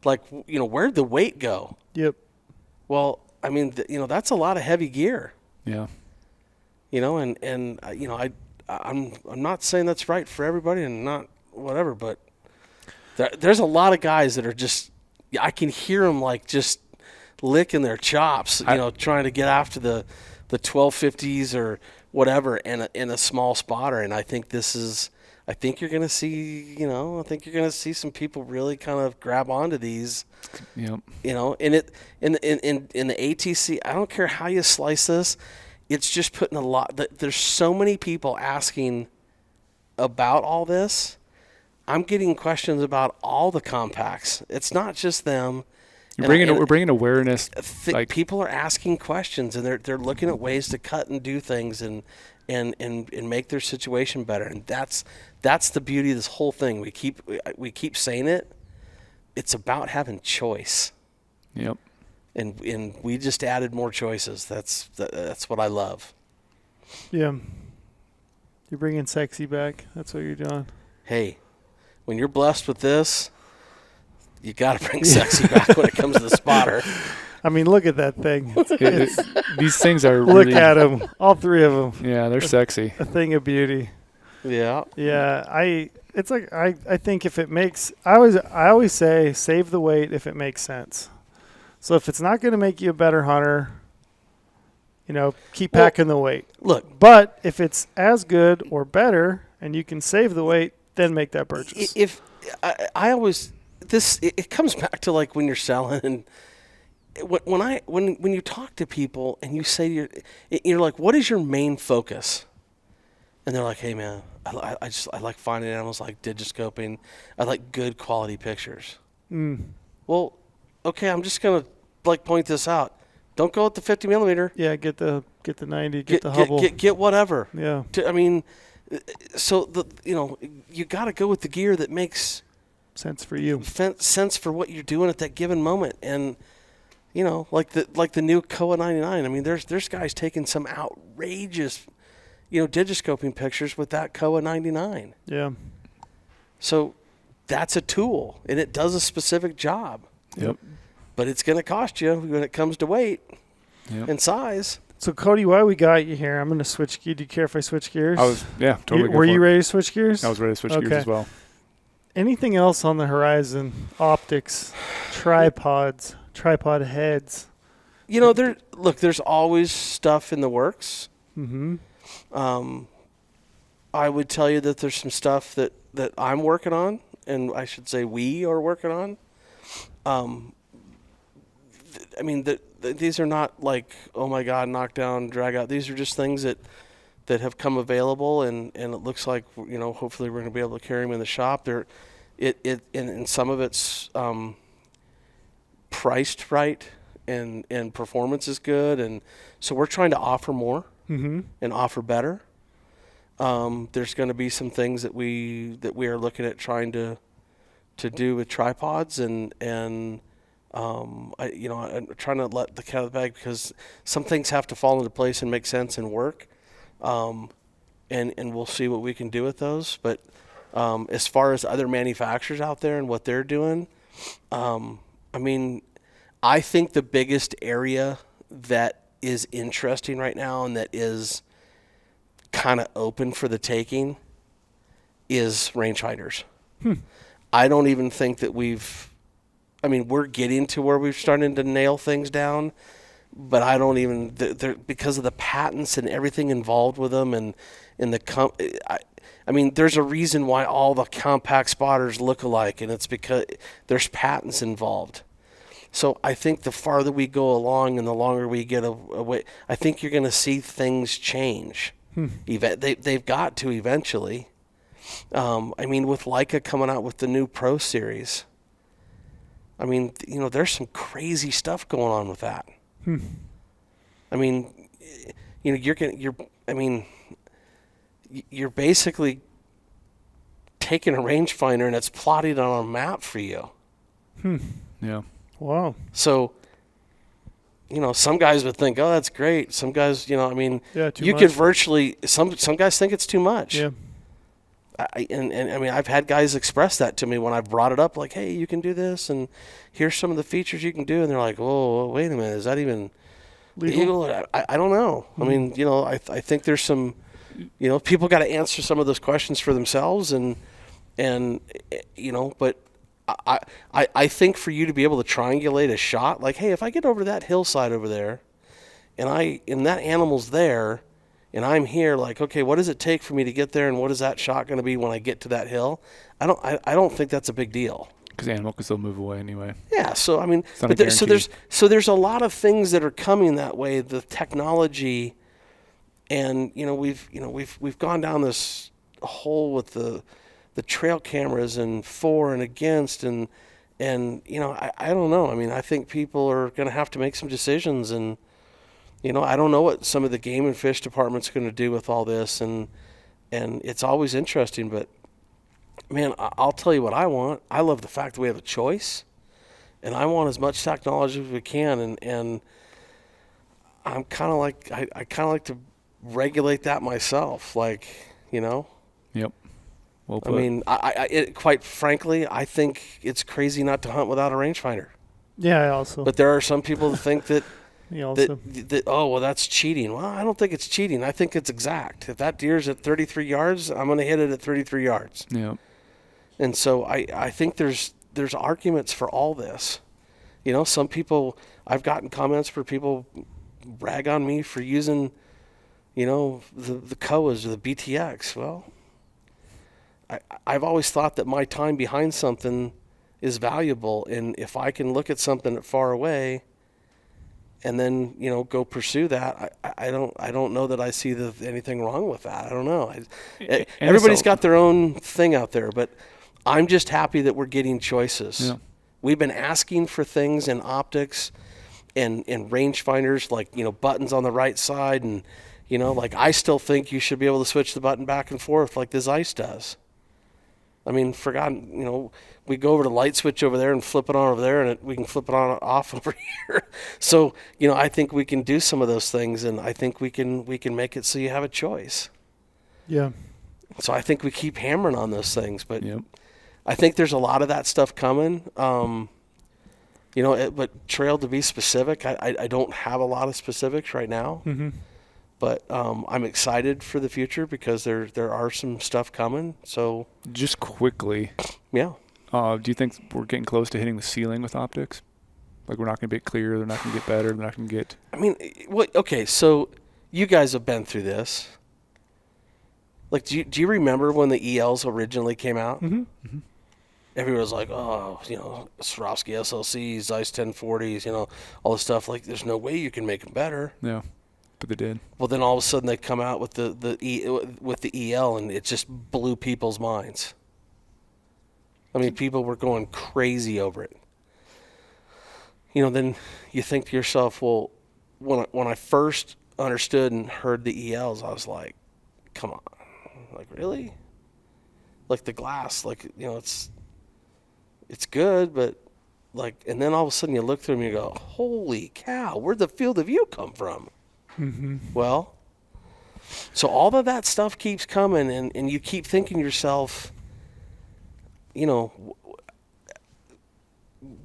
Like, where'd the weight go? Yep. Well, I mean, that's a lot of heavy gear. Yeah. I'm not saying that's right for everybody and not whatever, but there's a lot of guys that are just, I can hear them like just licking their chops, trying to get after the 1250s or whatever in a small spotter. And I think you're going to see some people really kind of grab onto these. Yep. In the ATC, I don't care how you slice this, it's just putting a lot. There's so many people asking about all this. I'm getting questions about all the compacts. It's not just them. We're bringing awareness. People are asking questions, and they're looking at ways to cut and do things and make their situation better. And that's the beauty of this whole thing. We keep saying it. It's about having choice. Yep. And we just added more choices. That's what I love. Yeah. You're bringing sexy back. That's what you're doing. Hey, when you're blessed with this, you got to bring sexy back when it comes to the spotter. I mean, look at that thing. These things are look really, at them, all three of them. Yeah, they're sexy. A thing of beauty. Yeah. Yeah, I think if it makes, I always say save the weight if it makes sense. So if it's not going to make you a better hunter, keep packing the weight. Look, but if it's as good or better and you can save the weight, then make that purchase. If I always it comes back to like when you're selling and when you talk to people and you say you're like, what is your main focus? And they're like, hey man, I like finding animals, like digiscoping. I like good quality pictures. Well, okay, I'm just gonna point this out. Don't go with the 50 millimeter. Yeah, get the 90, get the Hubble. Get whatever. Yeah. I mean, so you got to go with the gear that makes sense for you. Sense for what you're doing at that given moment. And like the new Kowa 99. I mean, there's guys taking some outrageous, digiscoping pictures with that Kowa 99. Yeah. So that's a tool, and it does a specific job. Yep. But it's going to cost you when it comes to weight and size. So, Cody, while we got you here, I'm going to switch gears. Do you care if I switch gears? Totally. Were you ready to switch gears? I was ready to switch gears as well. Anything else on the horizon? Optics, tripods, tripod heads. There's always stuff in the works. Mm-hmm. I would tell you that there's some stuff that I'm working on, and I should say we are working on. These are not like, oh my God, knock down, drag out. These are just things that have come available, and it looks like hopefully we're going to be able to carry them in the shop. And some of it's priced right, and performance is good, and so we're trying to offer more and offer better. There's going to be some things that we are looking at trying to do with tripods, and I'm trying to let the cat out of the bag, because some things have to fall into place and make sense and work. And we'll see what we can do with those. But as far as other manufacturers out there and what they're doing, I think the biggest area that is interesting right now and that is kind of open for the taking is rangefinders. I don't even think that we're getting to where we're starting to nail things down, but I don't even, because of the patents and everything involved with them and there's a reason why all the compact spotters look alike, and it's because there's patents involved. So I think the farther we go along and the longer we get away, I think you're going to see things change. They've got to eventually. With Leica coming out with the new Pro Series, there's some crazy stuff going on with that. You're basically taking a rangefinder and it's plotting on a map for you. Yeah. Wow. So, some guys would think, oh, that's great. Some guys, too you much. could virtually, some guys think it's too much. Yeah. I've had guys express that to me when I've brought it up, like, hey, you can do this, and here's some of the features you can do. And they're like, oh, wait a minute, is that even legal? I don't know. I think there's some, people got to answer some of those questions for themselves. But I think for you to be able to triangulate a shot, like, hey, if I get over to that hillside over there and that animal's there and I'm here, like, okay, what does it take for me to get there, and what is that shot going to be when I get to that hill? I don't think that's a big deal. Because the animal can still move away anyway. Yeah, so so there's a lot of things that are coming that way. The technology, and we've gone down this hole with the trail cameras and for and against, and I don't know. I think people are going to have to make some decisions, and I don't know what some of the game and fish department's going to do with all this, and it's always interesting. But man, I'll tell you what I want. I love the fact that we have a choice, and I want as much technology as we can, and I'm kind of like I kind of like to regulate that myself, like. Yep. Well put. Quite frankly, I think it's crazy not to hunt without a rangefinder. Yeah, I also. But there are some people that think that also. That's cheating. Well, I don't think it's cheating. I think it's exact. If that deer's at 33 yards, I'm going to hit it at 33 yards. Yeah. And so I think there's arguments for all this. Some people, I've gotten comments where people rag on me for using, the Kowas or the BTX. Well, I've always thought that my time behind something is valuable, and if I can look at something far away and then go pursue that, I don't know that I see anything wrong with that. I don't know. Everybody's got their own thing out there, but I'm just happy that we're getting choices. Yeah. We've been asking for things in optics and rangefinders, like buttons on the right side, and like I still think you should be able to switch the button back and forth like the Zeiss does. We go over to light switch over there and flip it on over there, and we can flip it on off over here. So, I think we can do some of those things, and I think we can make it so you have a choice. Yeah. So I think we keep hammering on those things, but Yep. I think there's a lot of that stuff coming. But Trail, to be specific, I don't have a lot of specifics right now. Mm-hmm. But I'm excited for the future because there are some stuff coming. So Just quickly, yeah. do you think we're getting close to hitting the ceiling with optics? Like we're not going to get clearer, they're not going to get better, they're not going to get... Okay, so you guys have been through this. Like, do you remember when the ELs originally came out? Mm-hmm. Mm-hmm. Everyone was like, Swarovski SLCs, Zeiss 1040s, all this stuff. Like, there's no way you can make them better. Yeah. But they did. Well, then all of a sudden they come out with the EL, and it just blew people's minds. People were going crazy over it. Then you think to yourself, well, when I first understood and heard the ELs, I was like, come on, like really? Like the glass, like it's good, but like, and then all of a sudden you look through them and you go, holy cow, where'd the field of view come from? Mm-hmm. Well, so all of that stuff keeps coming, and you keep thinking to yourself,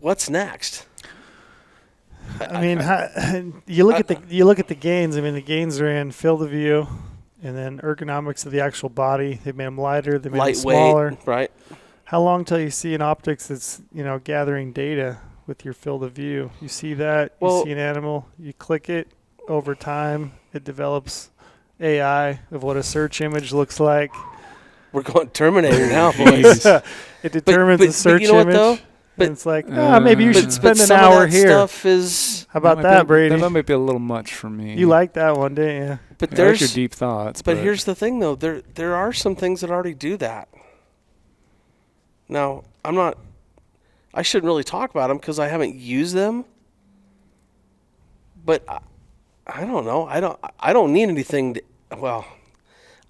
what's next? I mean, you look at the gains. I mean, the gains are in field of view, and then ergonomics of the actual body. They made them lighter. They made them smaller. Lightweight, right? How long till you see an optics that's gathering data with your field of view? You see that, you see an animal, you click it. Over time, it develops AI of what a search image looks like. We're going Terminator now, boys. It determines the search you know image. What, though? And it's like, maybe you should spend an hour of that here. Stuff is, How about that, Brady? That might be a little much for me. You like that one, didn't you? But I there's like your deep thoughts. But here's the thing, though. There are some things that already do that. Now, I shouldn't really talk about them because I haven't used them. But I don't know. I don't need anything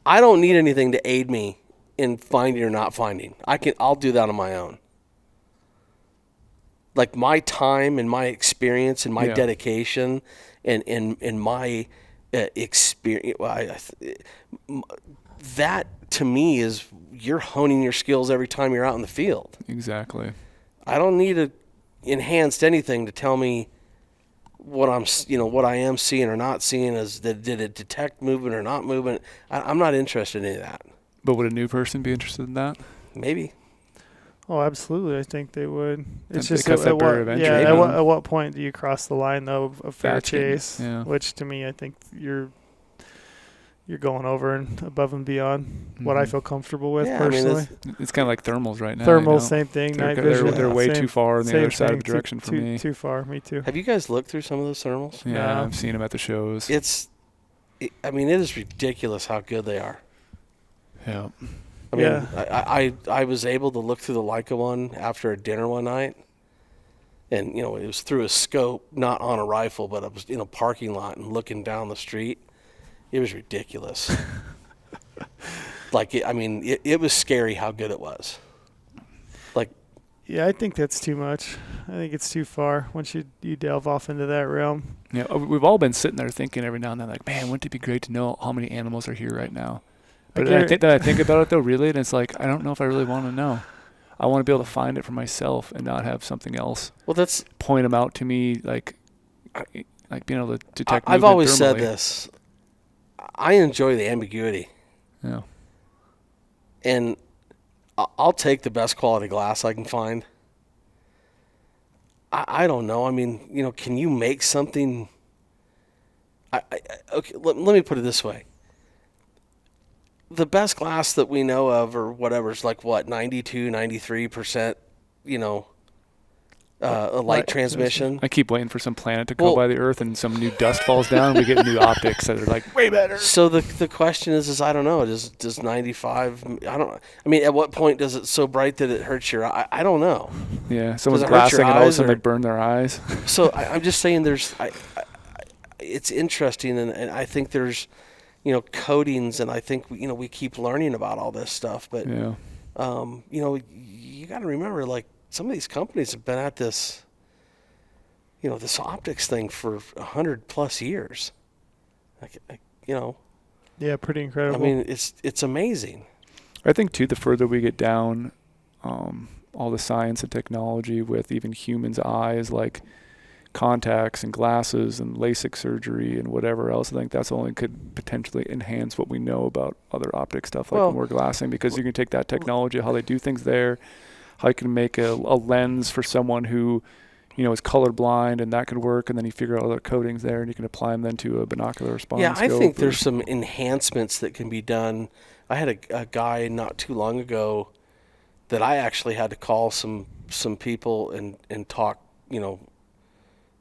I don't need anything to aid me in finding or not finding. I'll do that on my own. Like my time and my experience and my dedication and my experience, that to me is you're honing your skills every time you're out in the field. Exactly. I don't need a enhanced anything to tell me what I am seeing or not seeing. Did it detect movement or not movement? I'm not interested in any of that. But would a new person be interested in that? Maybe. Oh, absolutely. I think they would. It's Because just that barrier of entry. at what point do you cross the line though of fair chase? Yeah. Which to me, I think you're going over and above and beyond what I feel comfortable with personally. It's kind of like thermals right now. Thermals, same thing. Night vision. They're way too far on the other side of the direction for me. Too far. Me too. Have you guys looked through some of those thermals? Yeah, No. I've seen them at the shows. It is ridiculous how good they are. Yeah. I mean, I was able to look through the Leica one after a dinner one night, and it was through a scope, not on a rifle, but I was in a parking lot and looking down the street. It was ridiculous. It was scary how good it was. Yeah, I think that's too much. I think it's too far once you delve off into that realm. Yeah, we've all been sitting there thinking every now and then, like, man, wouldn't it be great to know how many animals are here right now? But I think about it though, really, and it's like I don't know if I really want to know. I want to be able to find it for myself and not have something else. Well, that's point them out to me, like being able to detect. I've always thermally. said this. I enjoy the ambiguity. Yeah. And I'll take the best quality glass I can find. I don't know. I mean, can you make something? Okay, let me put it this way. The best glass that we know of or whatever is like what, 92, 93%, a light transmission. I keep waiting for some planet to go by the Earth and some new dust falls down and we get new optics that are like way better. So the question is I don't know. Does 95? At what point does it so bright that it hurts your eye? I don't know. Yeah, someone's glassing and all of a sudden they burn their eyes. So I'm just saying it's interesting and I think there's coatings, and I think we keep learning about all this stuff. But you got to remember, like some of these companies have been at this, this optics thing for 100+ years. Yeah, pretty incredible. I mean, it's amazing. I think too, the further we get down, all the science and technology with even humans' eyes, like contacts and glasses and LASIK surgery and whatever else, I think that's only could potentially enhance what we know about other optic stuff like more glassing, because you can take that technology, how they do things there, how you can make a lens for someone who is colorblind, and that could work, and then you figure out other coatings there and you can apply them then to a binocular response. Yeah, I think there's some enhancements that can be done. I had a guy not too long ago that I actually had to call some people and talk,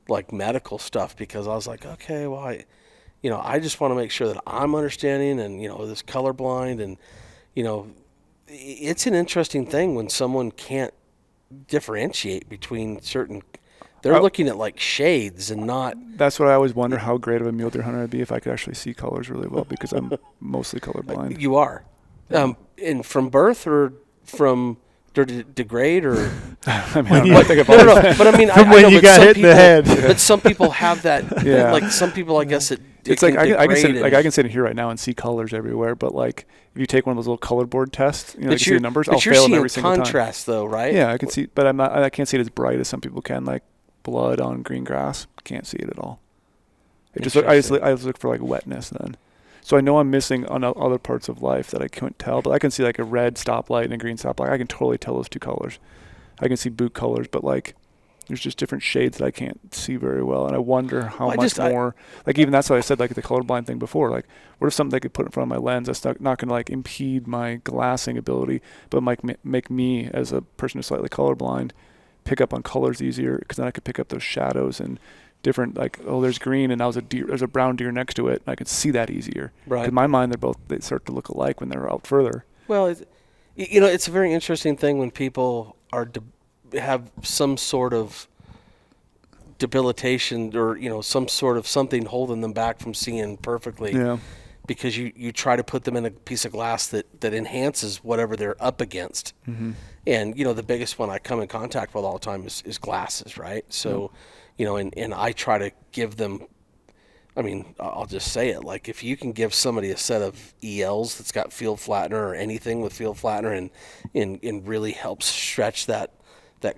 like medical stuff, because I was like, okay, well, I just want to make sure that I'm understanding, and this colorblind, and it's an interesting thing when someone can't differentiate between certain. They're looking at like shades and not. That's what I always wonder, how great of a mule deer hunter I'd be if I could actually see colors really well, because I'm mostly colorblind. You are, and from birth or from degrade or I mean, I think about no, but I mean, from when you got hit in the head. But some people have that. Yeah. Like some people, I guess it's like I can sit in here right now and see colors everywhere, but like if you take one of those little color board tests, you can see the numbers. I'll fail them every single time. Contrast though, right? Yeah, I can see, but I can't see it as bright as some people can. Like blood on green grass. Can't see it at all. I just look for like wetness then. So I know I'm missing on other parts of life that I couldn't tell, but I can see like a red stoplight and a green stoplight. I can totally tell those two colors. I can see boot colors, but like there's just different shades that I can't see very well. And I wonder how much more, like even that's what I said, like the colorblind thing before, like what if something they could put in front of my lens that's not going to like impede my glassing ability, but make me as a person who's slightly colorblind pick up on colors easier, because then I could pick up those shadows and different, like, oh, there's green and now there's a brown deer next to it, and I can see that easier. Right. In my mind, they start to look alike when they're out further. Well, it's a very interesting thing when people have some sort of debilitation or, some sort of something holding them back from seeing perfectly. Yeah. Because you try to put them in a piece of glass that enhances whatever they're up against. Mm-hmm. And, the biggest one I come in contact with all the time is glasses, right? So, and I try to give them, I'll just say it, like if you can give somebody a set of ELs that's got field flattener or anything with field flattener and really helps stretch that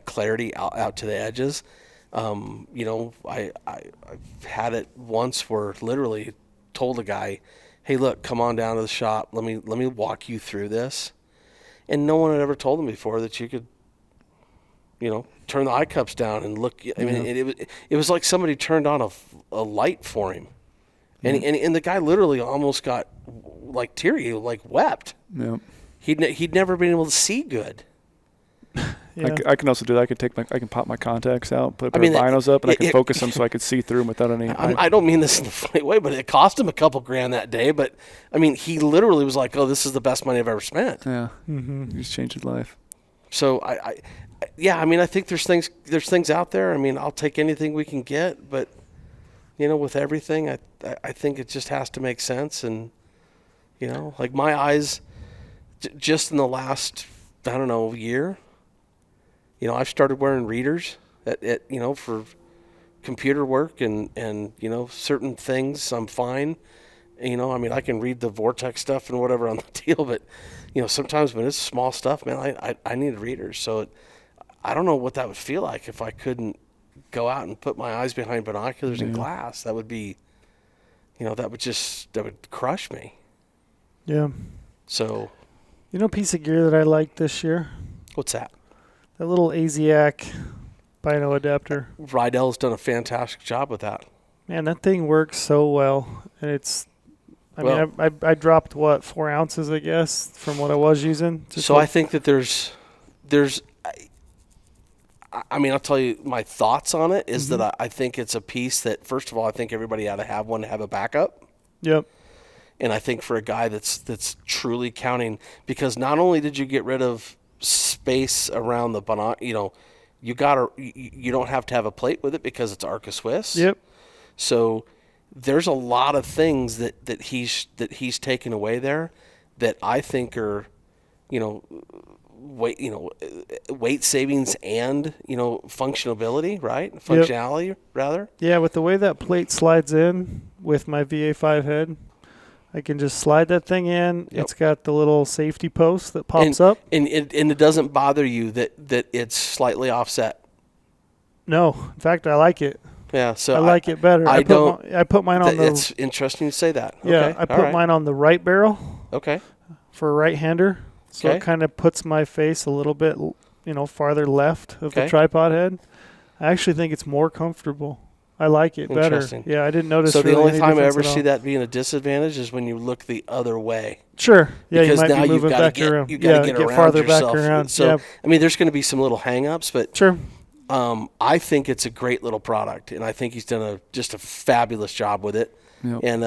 clarity out to the edges. I've had it once where literally told a guy, hey, look, come on down to the shop. Let me walk you through this. And no one had ever told him before that you could, turn the eye cups down and look. It was like somebody turned on a light for him. And the guy literally almost got like teary, like wept. Yeah. He'd never been able to see good. Yeah. I can also do that. I can pop my contacts out, put binos up, and I can focus them so I could see through them without any. I don't mean this in a funny way, but it cost him a couple grand that day. But he literally was like, "Oh, this is the best money I've ever spent." Yeah, Mm-hmm. You just changed his life. So I think there's things out there. I'll take anything we can get, but with everything, I think it just has to make sense. And like my eyes, just in the last year. I've started wearing readers at for computer work and certain things. I'm fine. I can read the Vortex stuff and whatever on the deal, but sometimes when it's small stuff, man, I need readers. So I don't know what that would feel like if I couldn't go out and put my eyes behind binoculars and glass. That would be, that would crush me. Yeah. So. Piece of gear that I liked this year? What's that? That little AZAC bino adapter. Rydell's done a fantastic job with that. Man, that thing works so well. And it's, I dropped 4 ounces, I guess, from what I was using. I think that there's, I'll tell you my thoughts on it is that I think it's a piece that, first of all, I think everybody ought to have one to have a backup. Yep. And I think for a guy that's truly counting, because not only did you get rid of space around the binocular, you don't have to have a plate with it because it's Arca Swiss. Yep. So there's a lot of things that he's taken away there that I think are, weight savings and functionality, right? Functionality rather. Yeah, with the way that plate slides in with my VA5 head, I can just slide that thing in. Yep. It's got the little safety post that pops up. And it doesn't bother you that it's slightly offset. No. In fact, I like it. Yeah, so I like it better. I put mine on the... It's interesting to say that. Yeah, okay. I put mine on the right barrel. Okay. For a right-hander. So it kind of puts my face a little bit, farther left of the tripod head. I actually think it's more comfortable. I like it better. Yeah, I didn't notice. So the only time I ever see that being a disadvantage is when you look the other way. Sure. Yeah, because you might now be moving back around. You got to get farther yourself. back around. So there's going to be some little hang-ups, but sure. I think it's a great little product, and I think he's done just a fabulous job with it. Yep. And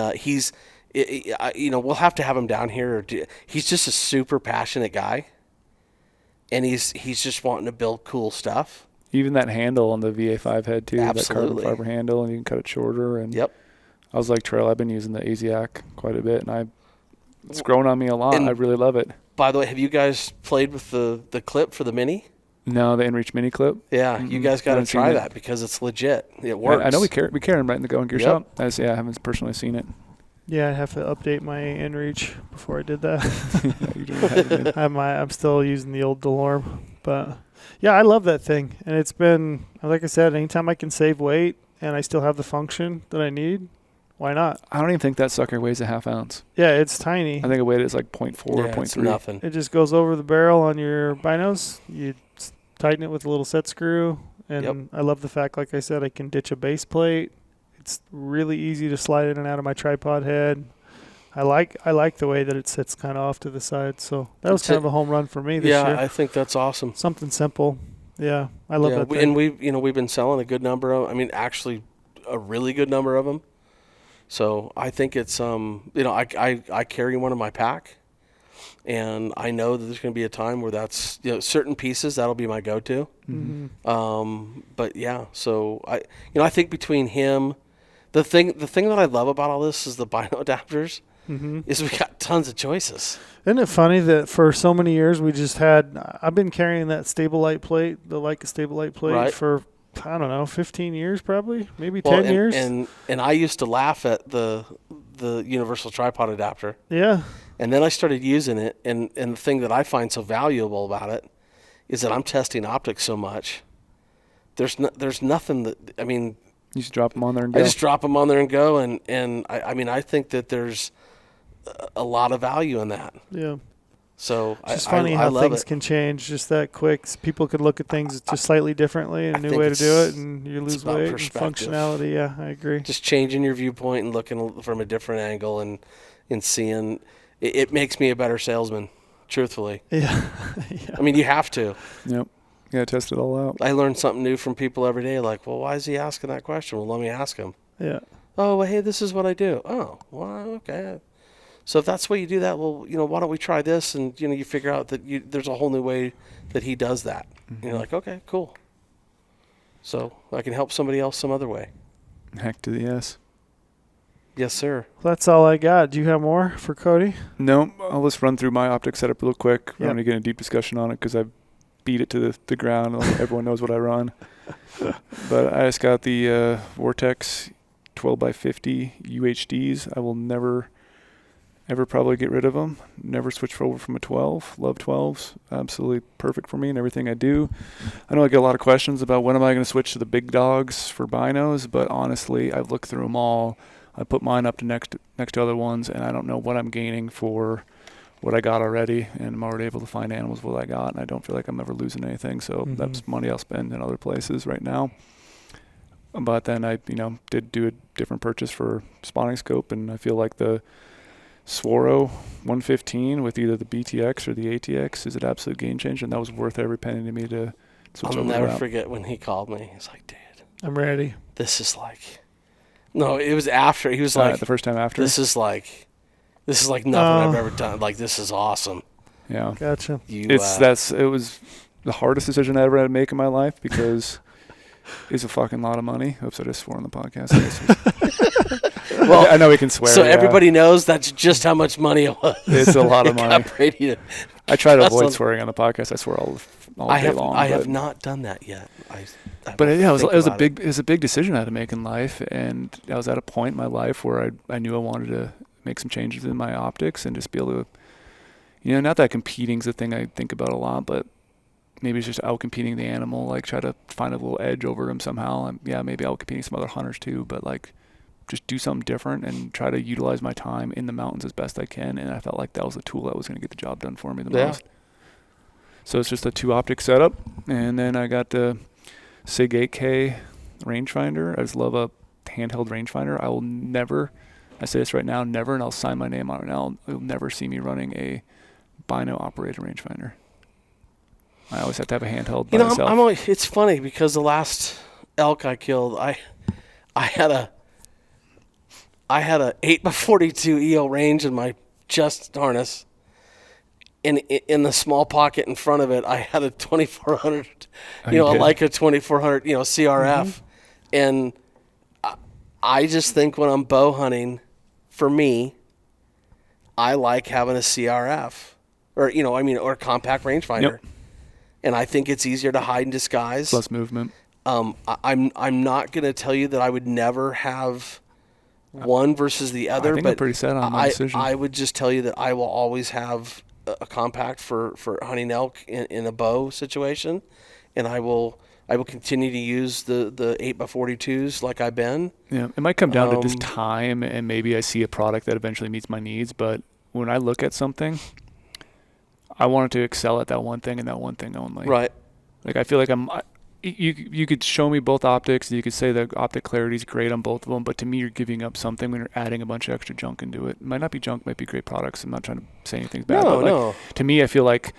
we'll have to have him down here. He's just a super passionate guy, and he's just wanting to build cool stuff. Even that handle on the VA5 head too, Absolutely. that carbon fiber handle, and you can cut it shorter. And yep. I was like Trail, I've been using the AZAC quite a bit, and it's grown on me a lot. I really love it. By the way, have you guys played with the clip for the Mini? No, the InReach Mini clip. Yeah, you guys got to try that because it's legit. It works. I know we carry them right in the Go Gear shop. I haven't personally seen it. Yeah, I have to update my InReach before I did that. I'm still using the old DeLorme. But yeah, I love that thing, and it's been, like I said, anytime I can save weight and I still have the function that I need, why not? I don't even think that sucker weighs a half ounce. Yeah, it's tiny. I think it weighs like 0.4 or Yeah, it's 0.3. nothing. It just goes over the barrel on your binos. You tighten it with a little set screw, and Yep. I love the fact, like I said, I can ditch a base plate. It's really easy to slide in and out of my tripod head. I like the way that it sits kind of off to the side. So that was It's kind a- of a home run for me this Yeah, year. I think that's awesome. Something simple. Yeah, I love that thing. And we've been selling a good number of. I mean, actually, a really good number of them. So I think it's I carry one in my pack, and I know that there's going to be a time where that's certain pieces that'll be my go-to. But yeah, so I think between him, the thing that I love about all this is the bino adapters. Is we got tons of choices. Isn't it funny that for so many years I've been carrying that Stable-Lite plate, the Leica Stable-Lite plate Right. for, I don't know, 15 years probably, maybe Well, 10 years. And I used to laugh at the universal tripod adapter. Yeah. And then I started using it, and the thing that I find so valuable about it is that I'm testing optics so much. There's nothing that, I mean, You just drop them on there and go. I just drop them on there and go, and I mean, I think that there's a lot of value in that. Yeah. So It's just I funny I how love things it. can change just that quick. People could look at things just slightly differently, and I a new think way to do it's- it, and you lose about weight and perspective. functionality. Yeah, I agree. Just changing your viewpoint and looking from a different angle and seeing, it makes me a better salesman, truthfully. Yeah. Yeah. I mean, you have to. Yep. You got to test it all out. I learn something new from people every day. Like, well, why is he asking that question? Well, let me ask him. Yeah. Oh, well, hey, this is what I do. Oh, well, okay. So if that's the way you do that, well, why don't we try this? And, you figure out that there's a whole new way that he does that. And you're like, okay, cool. So I can help somebody else some other way. Heck to the yes. Yes, sir. That's all I got. Do you have more for Cody? No, I'll just run through my optic setup real quick. I'm Yep. going to get a deep discussion on it because I beat it to the ground. Everyone knows what I run. But I just got the Vortex 12x50 UHDs. I will never, ever probably get rid of them. Never switch over from a 12. Love 12s. Absolutely perfect for me and everything I do. I know I get a lot of questions about when am I going to switch to the big dogs for binos, but honestly, I've looked through them all. I put mine up to next to other ones, and I don't know what I'm gaining for what I got already, and I'm already able to find animals what I got, and I don't feel like I'm ever losing anything. So that's money I'll spend in other places right now. But then I, did do a different purchase for spotting scope, and I feel like the Swaro 115 with either the BTX or the ATX is an absolute game changer, and that was worth every penny to me to switch I'll over. never to that. forget when he called me. He's like, dude, I'm ready. this is like, no, it was after. He was like, The first time after. this is like nothing I've ever done. Like, this is awesome. Yeah. Gotcha. It was the hardest decision I ever had to make in my life because it's a fucking lot of money. Oops, I just swore on the podcast. Well, I know we can swear. so yeah. everybody knows that's just how much money it was. It's a lot of It got money. Brady to- I try to That's avoid on- swearing on the podcast. I swear all I day have long. I but- have not done that yet. But will yeah, it was think a about big it was a big decision I had to make in life, and I was at a point in my life where I knew I wanted to make some changes in my optics and just be able to, not that competing's the thing I think about a lot, but maybe it's just out competing the animal, like try to find a little edge over him somehow. And yeah, maybe out competing some other hunters too, but like just do something different and try to utilize my time in the mountains as best I can. And I felt like that was the tool that was going to get the job done for me the most. So it's just a 2 optic setup, and then I got the SIG 8K rangefinder. I just love a handheld rangefinder. I will never, I say this right now, never, and I'll sign my name on it now, you'll never see me running a bino operated rangefinder. I always have to have a handheld by myself. it's funny because the last elk I killed, I had a 8x42 EO range in my chest harness. In the small pocket in front of it, I had a 2400, a Leica 2400, CRF. And I just think when I'm bow hunting, for me, I like having a CRF or a compact rangefinder. Yep. And I think it's easier to hide and disguise. Less movement. I'm not going to tell you that I would never have one versus the other, I think but I'm pretty set on my decision. I would just tell you that I will always have a compact for hunting elk in a bow situation, and I will continue to use the 8x42s like I've been. Yeah, it might come down to just time, and maybe I see a product that eventually meets my needs. But when I look at something, I want it to excel at that one thing and that one thing only. Right. Like I feel like you could show me both optics. You could say the optic clarity is great on both of them, but to me, you're giving up something when you're adding a bunch of extra junk into it. It might not be junk, might be great products. I'm not trying to say anything bad. No, but no. To me, I feel like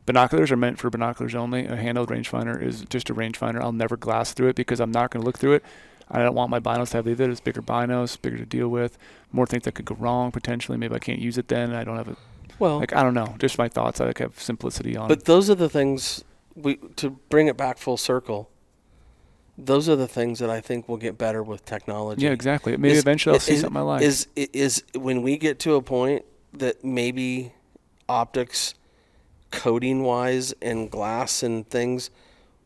binoculars are meant for binoculars only. A handheld rangefinder is just a rangefinder. I'll never glass through it because I'm not going to look through it. I don't want my binos to have either. It's bigger binos, bigger to deal with, more things that could go wrong potentially. Maybe I can't use it then. I don't have I don't know. Just my thoughts. I have simplicity on it. But those are the things to bring it back full circle. Those are the things that I think will get better with technology. Yeah, exactly. Maybe eventually I'll see something I like. Is when we get to a point that maybe optics, coating wise, and glass and things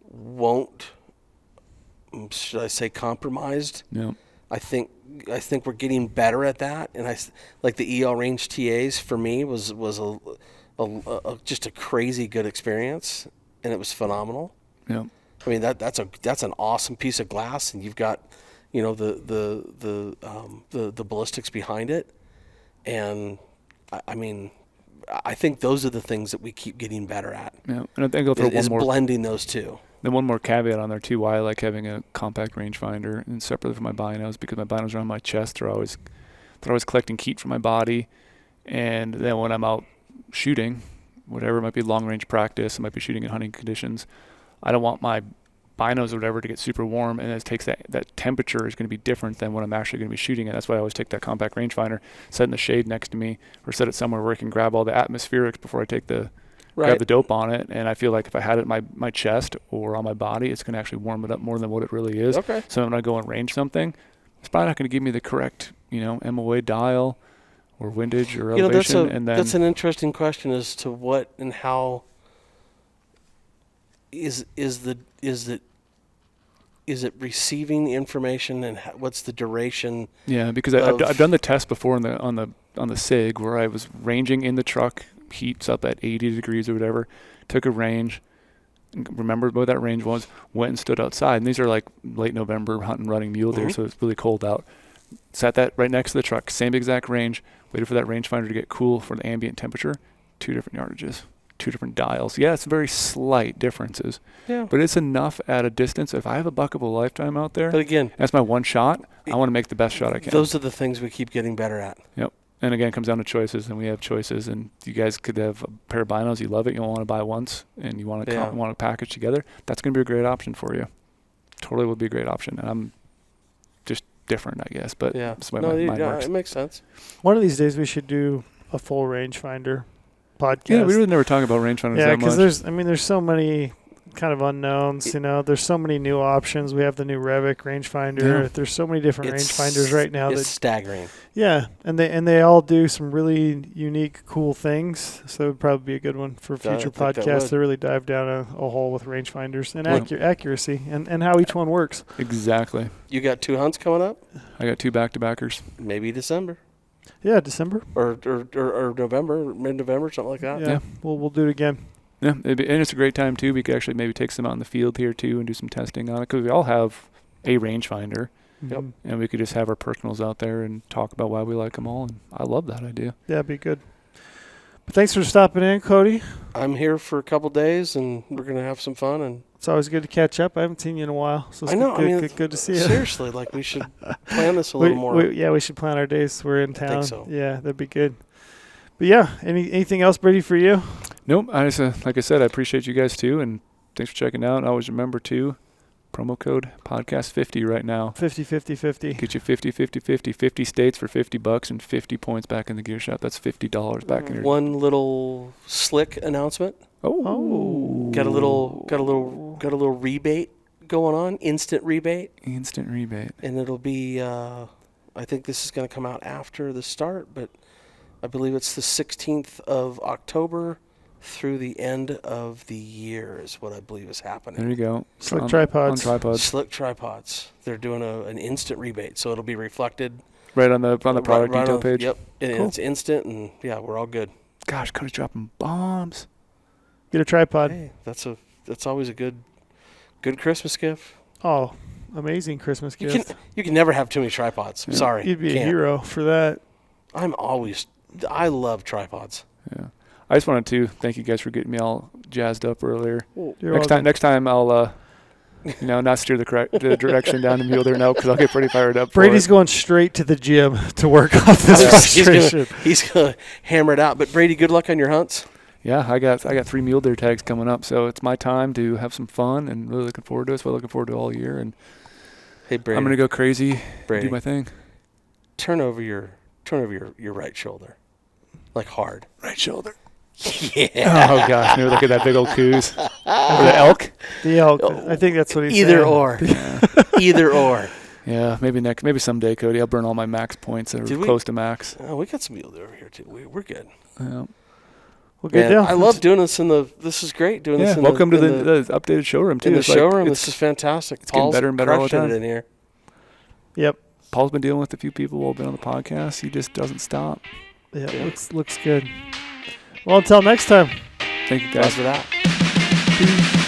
won't, should I say, compromised? Yeah. I think we're getting better at that, and like the EL Range TAs for me was a just a crazy good experience, and it was phenomenal. Yeah. I mean that's an awesome piece of glass, and you've got, the ballistics behind it, and I mean, I think those are the things that we keep getting better at. Yeah, and I think I'll throw one more blending those two. Then one more caveat on there too, why I like having a compact rangefinder and separately from my binos, because my binos are on my chest. They're always collecting heat from my body, and then when I'm out shooting, whatever, it might be long range practice, I might be shooting in hunting conditions, I don't want my binos or whatever to get super warm, and it takes that temperature is going to be different than what I'm actually going to be shooting at. That's why I always take that compact rangefinder, set it in the shade next to me, or set it somewhere where I can grab all the atmospherics before I take grab the dope on it. And I feel like if I had it in my chest or on my body, it's going to actually warm it up more than what it really is. Okay. So when I go and range something, it's probably not going to give me the correct, MOA dial or windage or elevation. That's an interesting question as to what and how is it receiving information, and what's the duration? Yeah, because I've done the test before on the SIG where I was ranging in the truck, heats up at 80 degrees or whatever, took a range, remembered what that range was, went and stood outside. And these are like late November hunting, running mule deer, so it's really cold out. Sat that right next to the truck, same exact range, waited for that rangefinder to get cool for the ambient temperature, 2 different yardages. 2 different dials. Yeah, it's very slight differences. Yeah. But it's enough at a distance. If I have a buck of a lifetime out there, but again, that's my one shot, I want to make the best shot I can. Those are the things we keep getting better at. Yep. And again, it comes down to choices, and we have choices. And you guys could have a pair of binos, you love it, you don't want to buy once, and you want to package together. That's going to be a great option for you. Totally would be a great option. And I'm just different, I guess. But that's the way my mind works. It makes sense. One of these days we should do a full rangefinder podcast. Yeah, we really never talk about rangefinders that much. Yeah, because there's so many kind of unknowns. There's so many new options. We have the new Revic rangefinder. Yeah. There's so many different rangefinders right now. It's staggering. Yeah, and they all do some really unique, cool things. So it would probably be a good one for future podcasts to really dive down a hole with rangefinders and accuracy and how each one works. Exactly. You got 2 hunts coming up? I got 2 back-to-backers. Maybe December. Yeah, December or November, mid-November, something like that. Yeah. We'll do it again. Yeah, and it's a great time too. We could actually maybe take some out in the field here too and do some testing on it, because we all have a rangefinder. Yep. And we could just have our personals out there and talk about why we like them all. And I love that idea. Yeah, it'd be good. But thanks for stopping in, Cody. I'm here for a couple days, and we're gonna have some fun. And it's always good to catch up. I haven't seen you in a while, so it's good to see you. Seriously, like we should plan this a little more. We should plan our days. We're in town. I think so. Yeah, that'd be good. But yeah, anything else, Brady, for you? Nope. I just, like I said, I appreciate you guys too, and thanks for checking out. And always remember too, promo code podcast 50 right now. 50. Get you 50 states for $50 and 50 points back in the gear shop. That's $50 back in your. One little slick announcement. Oh. Got a little rebate going on. Instant rebate. And it'll be. I think this is going to come out after the start, but I believe it's the 16th of October through the end of the year is what I believe is happening. There you go. Slick tripods. Slick tripods. They're doing an instant rebate, so it'll be reflected right on the product detail page. Yep, and cool. It's instant, and yeah, we're all good. Gosh, Cody's dropping bombs. Get a tripod. Hey, that's always a good Christmas gift. Oh, amazing Christmas gift. You can never have too many tripods. Yeah. Sorry, You'd be a can't. hero for that. I love tripods. Yeah. I just wanted to thank you guys for getting me all jazzed up earlier. You're Next time I'll not steer the direction down the mule there now because I'll get pretty fired up. Brady's for it. going straight to the gym to work off this frustration. He's gonna hammer it out. But Brady, good luck on your hunts. Yeah, I got 3 mule deer tags coming up, so it's my time to have some fun and really looking forward to it. So I'm looking forward to it all year, and Hey Brady, I'm gonna go crazy, Brady, do my thing. turn over your right shoulder, like hard. Right shoulder. Yeah. Oh gosh, maybe look at that big old coos. Or the elk. The elk. I think that's what he's Either saying. or. Yeah. Either or. Yeah, maybe someday, Cody. I'll burn all my max points that Did are we? close to max. Oh, we got some mule deer over here too. We're good. Yeah. Well, good Man, deal. I love doing this this is great doing this Yeah, in welcome to in the updated showroom too. in the It's like- showroom. it's- This is fantastic. it's getting Paul's better and better all the crushing time. it in here. Yep. Paul's been dealing with a few people while been on the podcast. He just doesn't stop. Yeah, looks good. Well, until next time. Thank you guys. Roger that. Peace.